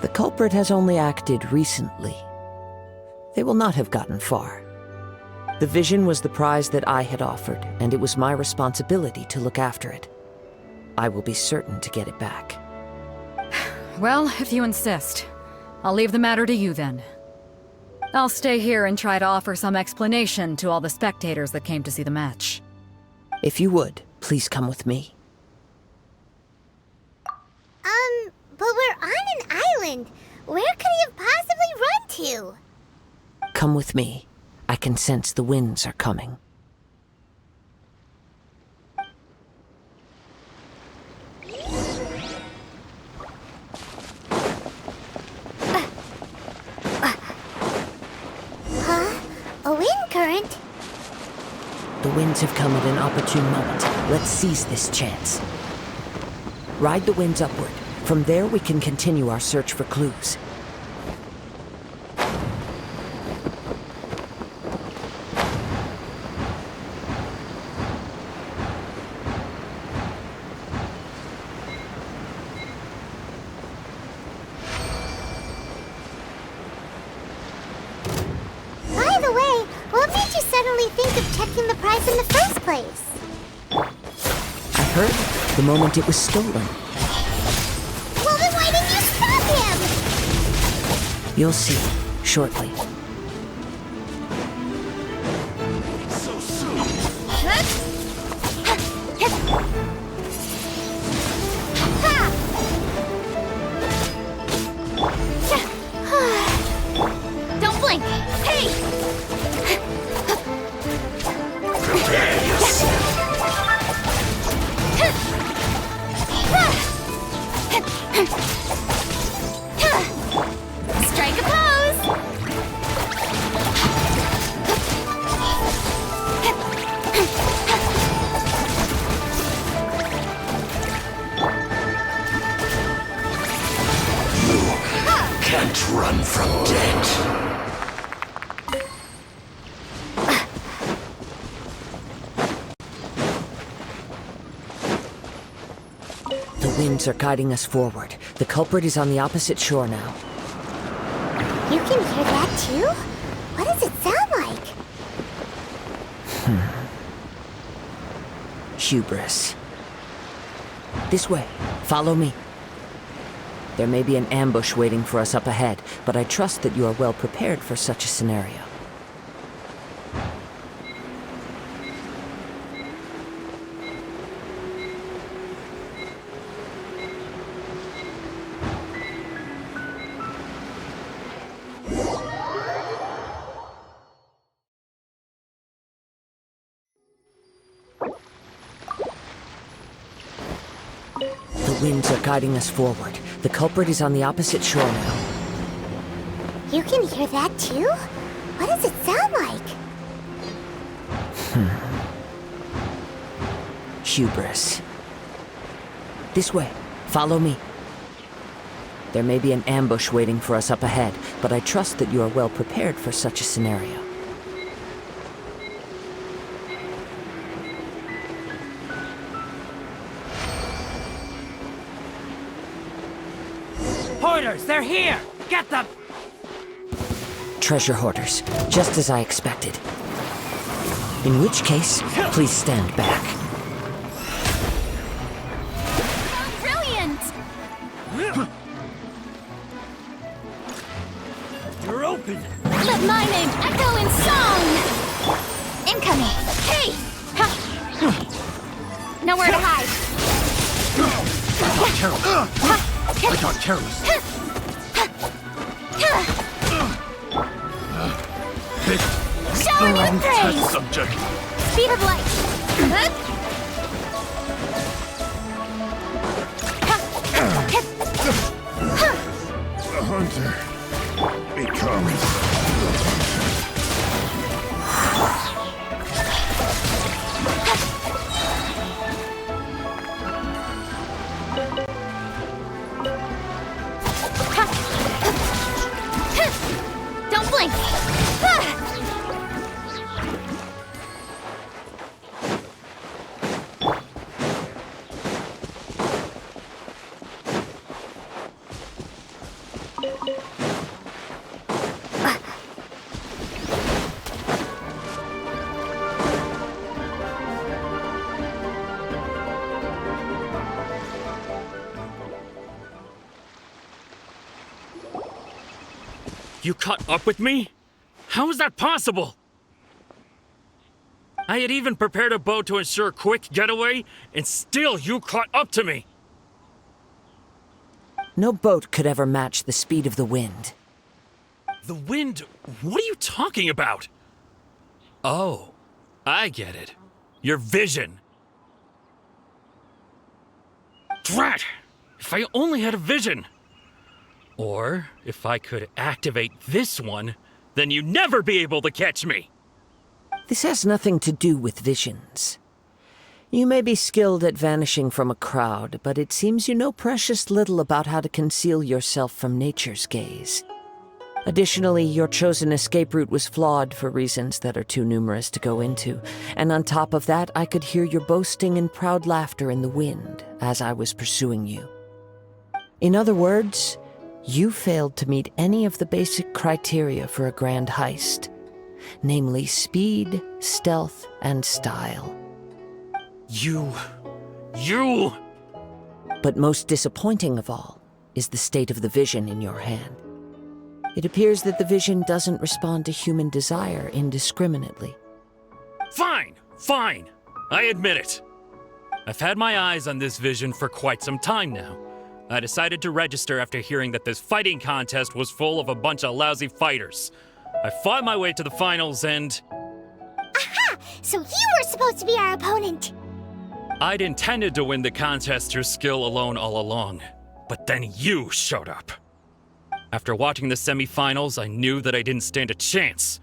Speaker 4: The culprit has only acted recently. They will not have gotten far. The vision was the prize that I had offered, and it was my responsibility to look after it. I will be certain to get it back.
Speaker 3: Well, if you insist, I'll leave the matter to you then. I'll stay here and try to offer some explanation to all the spectators that came to see the match.
Speaker 4: If you would, please come with me.
Speaker 1: But we're on an island. Where could he have possibly run to?
Speaker 4: Come with me. I can sense the winds are coming.
Speaker 1: Huh? A wind current?
Speaker 4: The winds have come at an opportune moment. Let's seize this chance. Ride the winds upward. From there, we can continue our search for clues.
Speaker 1: By the way, what made you suddenly think of checking the prize in the first place?
Speaker 4: I heard the moment it was stolen.
Speaker 1: Well, then why didn't you stop him?
Speaker 4: You'll see shortly.
Speaker 12: So soon.
Speaker 1: Don't blink! Hey!
Speaker 12: Prepare yourself.
Speaker 1: Strike a pose!
Speaker 12: Can't run from death.
Speaker 4: The winds are guiding us forward. The culprit is on the opposite shore now.
Speaker 1: You can hear that too? What does it sound like?
Speaker 4: Hubris. This way. Follow me. There may be an ambush waiting for us up ahead, but I trust that you are well prepared for such a scenario. The winds are guiding us forward. The culprit is on the opposite shore now.
Speaker 1: You can hear that too? What does it sound like?
Speaker 4: Hubris. This way. Follow me. There may be an ambush waiting for us up ahead, but I trust that you are well prepared for such a scenario.
Speaker 13: Hoarders, they're here! Get them!
Speaker 4: Treasure hoarders, just as I expected. In which case, please stand back.
Speaker 9: Brilliant!
Speaker 13: You're open!
Speaker 9: Let my name echo in song! Incoming! Hey! Ha. Nowhere to hide!
Speaker 12: I got careless.
Speaker 9: Shower me with praise!
Speaker 12: Subject.
Speaker 9: Speed of light!
Speaker 12: The hunter becomes.
Speaker 9: Don't blink!
Speaker 5: You caught up with me? How is that possible? I had even prepared a boat to ensure a quick getaway, and still you caught up to me!
Speaker 4: No boat could ever match the speed of the wind.
Speaker 5: The wind? What are you talking about? Oh, I get it. Your vision. Drat! If I only had a vision! Or, if I could activate this one, then you'd never be able to catch me!
Speaker 4: This has nothing to do with visions. You may be skilled at vanishing from a crowd, but it seems you know precious little about how to conceal yourself from nature's gaze. Additionally, your chosen escape route was flawed for reasons that are too numerous to go into, and on top of that, I could hear your boasting and proud laughter in the wind as I was pursuing you. In other words, you failed to meet any of the basic criteria for a grand heist, namely speed, stealth, and style.
Speaker 5: You...
Speaker 4: But most disappointing of all is the state of the vision in your hand. It appears that the vision doesn't respond to human desire indiscriminately.
Speaker 5: Fine! I admit it. I've had my eyes on this vision for quite some time now. I decided to register after hearing that this fighting contest was full of a bunch of lousy fighters. I fought my way to the finals and...
Speaker 1: Aha! So you were supposed to be our opponent!
Speaker 5: I'd intended to win the contest through skill alone all along, but then you showed up. After watching the semifinals, I knew that I didn't stand a chance.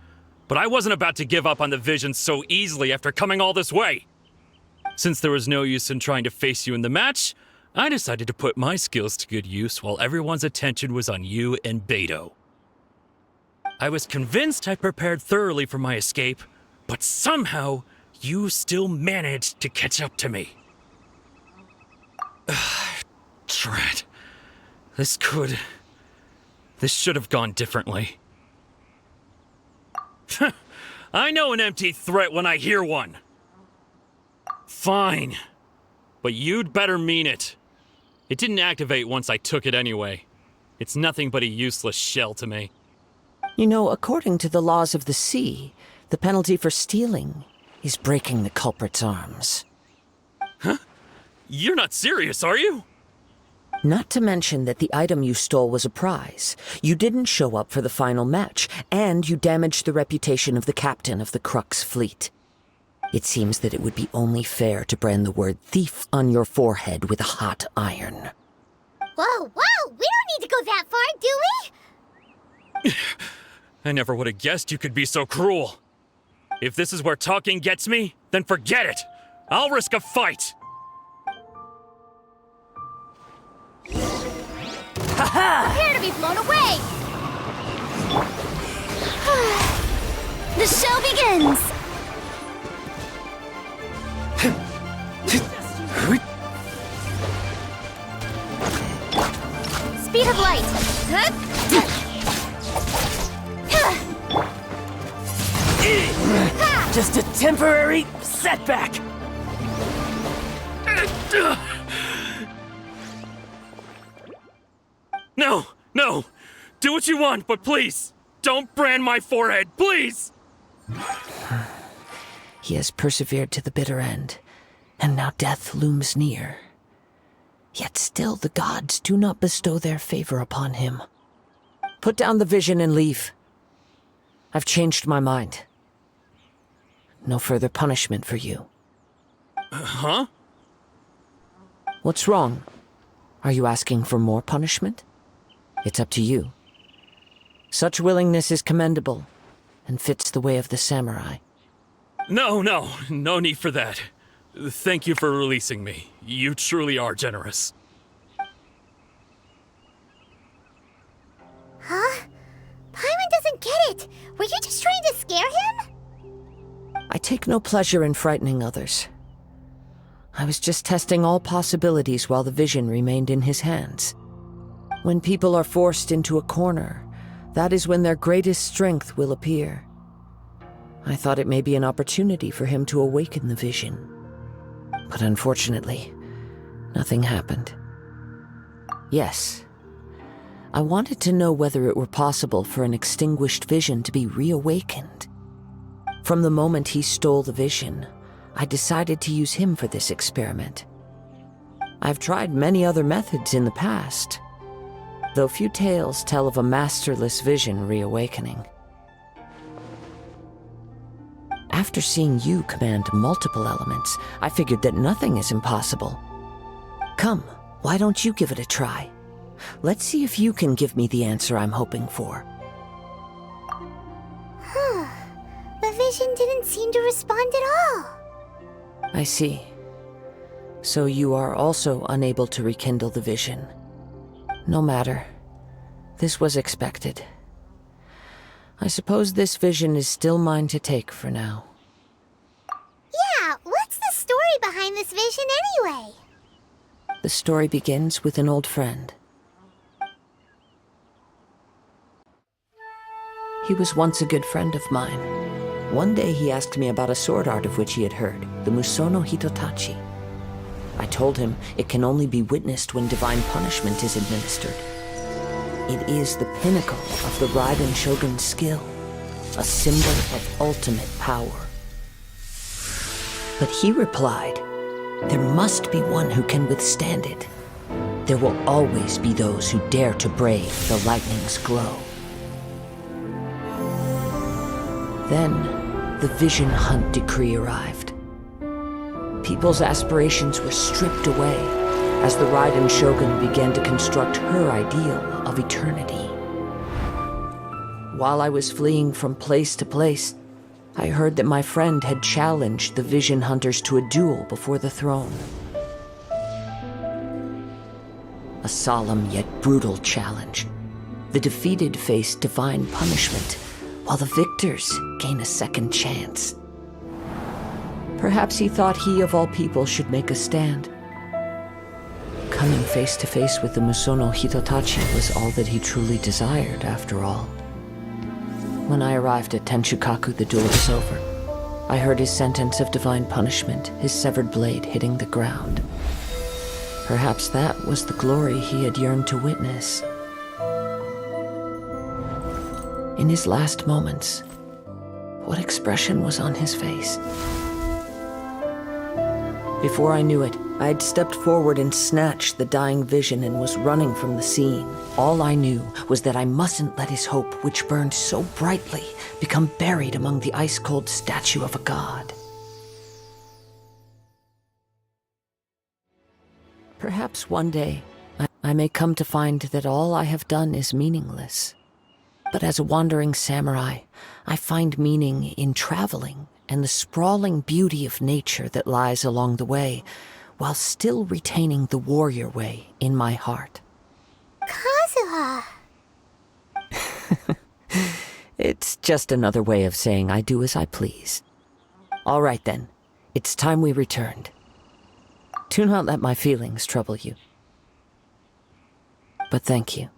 Speaker 5: But I wasn't about to give up on the vision so easily after coming all this way. Since there was no use in trying to face you in the match, I decided to put my skills to good use while everyone's attention was on you and Beto. I was convinced I prepared thoroughly for my escape, but somehow you still managed to catch up to me. Drat. This should have gone differently. I know an empty threat when I hear one. Fine. But you'd better mean it. It didn't activate once I took it anyway. It's nothing but a useless shell to me.
Speaker 4: You know, according to the laws of the sea, the penalty for stealing is breaking the culprit's arms.
Speaker 5: Huh? You're not serious, are you?
Speaker 4: Not to mention that the item you stole was a prize. You didn't show up for the final match, and you damaged the reputation of the captain of the Crux fleet. It seems that it would be only fair to brand the word thief on your forehead with a hot iron.
Speaker 1: Whoa, we don't need to go that far, do we?
Speaker 5: I never would have guessed you could be so cruel. If this is where talking gets me, then forget it. I'll risk a fight.
Speaker 9: Prepare to be blown away! The show begins! Speed of
Speaker 1: of light!
Speaker 6: Just a temporary setback.
Speaker 5: No, no! Do what you want, but please, don't brand my forehead, please!
Speaker 4: He has persevered to the bitter end, and now death looms near. Yet still the gods do not bestow their favor upon him. Put down the vision and leave. I've changed my mind. No further punishment for you.
Speaker 5: Huh?
Speaker 4: What's wrong? Are you asking for more punishment? It's up to you. Such willingness is commendable, and fits the way of the samurai.
Speaker 5: No need for that. Thank you for releasing me. You truly are generous.
Speaker 1: Huh? Paimon doesn't get it! Were you just trying to scare him?
Speaker 4: I take no pleasure in frightening others. I was just testing all possibilities while the vision remained in his hands. When people are forced into a corner, that is when their greatest strength will appear. I thought it may be an opportunity for him to awaken the vision. But unfortunately, nothing happened. Yes, I wanted to know whether it were possible for an extinguished vision to be reawakened. From the moment he stole the vision, I decided to use him for this experiment. I've tried many other methods in the past, though few tales tell of a masterless vision reawakening. After seeing you command multiple elements, I figured that nothing is impossible. Come, why don't you give it a try? Let's see if you can give me the answer I'm hoping for.
Speaker 1: The vision didn't seem to respond at all.
Speaker 4: I see. So you are also unable to rekindle the vision. No matter. This was expected. I suppose this vision is still mine to take for now.
Speaker 1: Yeah, what's the story behind this vision anyway?
Speaker 4: The story begins with an old friend. He was once a good friend of mine. One day he asked me about a sword art of which he had heard, the Musono Hitotachi. I told him it can only be witnessed when divine punishment is administered. It is the pinnacle of the Raiden Shogun's skill, a symbol of ultimate power. But he replied, there must be one who can withstand it. There will always be those who dare to brave the lightning's glow. Then, the Vision Hunt decree arrived. People's aspirations were stripped away as the Raiden Shogun began to construct her ideal of eternity. While I was fleeing from place to place, I heard that my friend had challenged the Vision Hunters to a duel before the throne. A solemn yet brutal challenge. The defeated face divine punishment, while the victors gain a second chance. Perhaps he thought he of all people should make a stand. Coming face to face with the Musono Hitotachi was all that he truly desired, after all. When I arrived at Tenshukaku, the duel was over. I heard his sentence of divine punishment, his severed blade hitting the ground. Perhaps that was the glory he had yearned to witness. In his last moments, what expression was on his face? Before I knew it, I had stepped forward and snatched the dying vision and was running from the scene. All I knew was that I mustn't let his hope, which burned so brightly, become buried among the ice-cold statue of a god. Perhaps one day, I may come to find that all I have done is meaningless. But as a wandering samurai, I find meaning in traveling and the sprawling beauty of nature that lies along the way, while still retaining the warrior way in my heart.
Speaker 1: Kazuha!
Speaker 4: It's just another way of saying I do as I please. All right then, it's time we returned. Do not let my feelings trouble you. But thank you.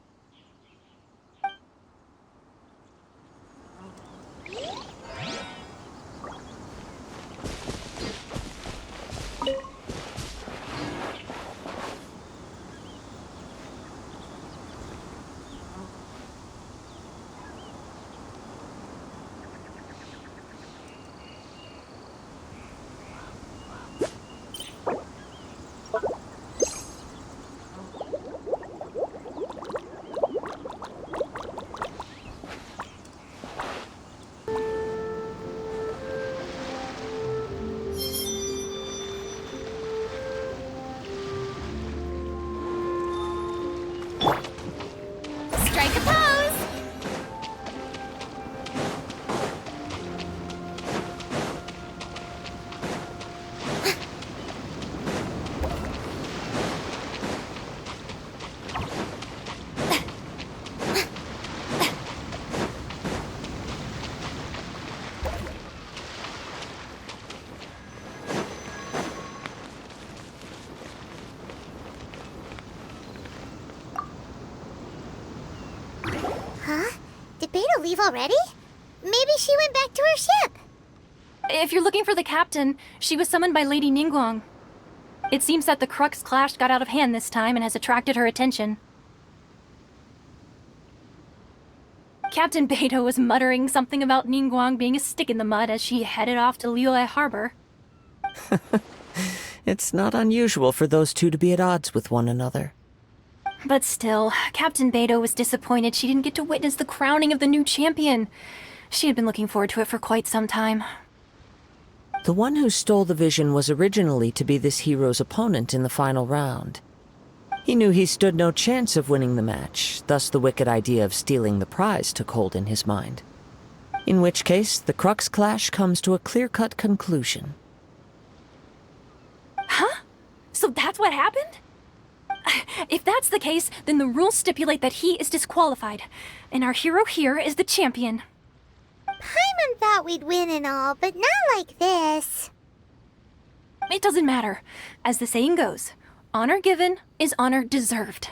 Speaker 1: Beidou leave already? Maybe she went back to her ship.
Speaker 9: If you're looking for the captain, she was summoned by Lady Ningguang. It seems that the Crux clash got out of hand this time and has attracted her attention. Captain Beidou was muttering something about Ningguang being a stick in the mud as she headed off to Liyue Harbor.
Speaker 4: It's not unusual for those two to be at odds with one another.
Speaker 9: But still, Captain Beidou was disappointed she didn't get to witness the crowning of the new champion. She had been looking forward to it for quite some time.
Speaker 4: The one who stole the vision was originally to be this hero's opponent in the final round. He knew he stood no chance of winning the match, thus the wicked idea of stealing the prize took hold in his mind. In which case, the Crux clash comes to a clear-cut conclusion.
Speaker 9: Huh? So that's what happened? If that's the case, then the rules stipulate that he is disqualified, and our hero here is the champion.
Speaker 1: Paimon thought we'd win and all, but not like this.
Speaker 9: It doesn't matter. As the saying goes, honor given is honor deserved.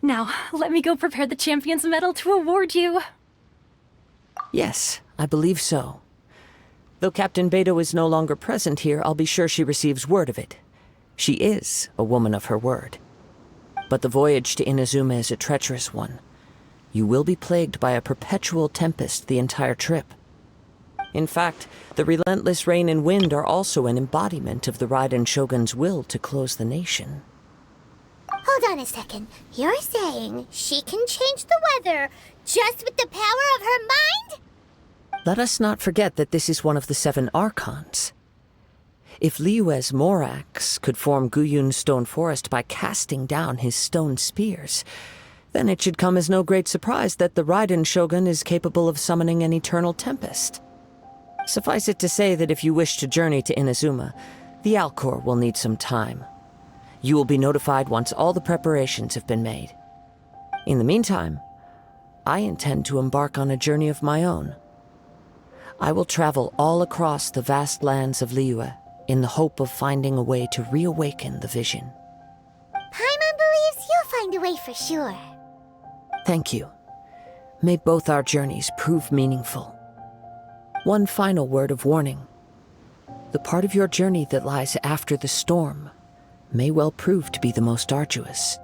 Speaker 9: Now, let me go prepare the champion's medal to award you.
Speaker 4: Yes, I believe so. Though Captain Beidou is no longer present here, I'll be sure she receives word of it. She is a woman of her word. But the voyage to Inazuma is a treacherous one. You will be plagued by a perpetual tempest the entire trip. In fact, the relentless rain and wind are also an embodiment of the Raiden Shogun's will to close the nation.
Speaker 1: Hold on a second. You're saying she can change the weather just with the power of her mind?
Speaker 4: Let us not forget that this is one of the 7 Archons. If Liyue's Morax could form Guyun's stone forest by casting down his stone spears, then it should come as no great surprise that the Raiden Shogun is capable of summoning an eternal tempest. Suffice it to say that if you wish to journey to Inazuma, the Alcor will need some time. You will be notified once all the preparations have been made. In the meantime, I intend to embark on a journey of my own. I will travel all across the vast lands of Liyue in the hope of finding a way to reawaken the vision.
Speaker 1: Paimon believes you'll find a way for sure.
Speaker 4: Thank you. May both our journeys prove meaningful. One final word of warning. The part of your journey that lies after the storm may well prove to be the most arduous.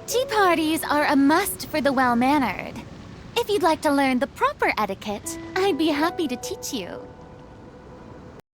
Speaker 14: Tea parties are a must for the well-mannered. If you'd like to learn the proper etiquette, I'd be happy to teach you.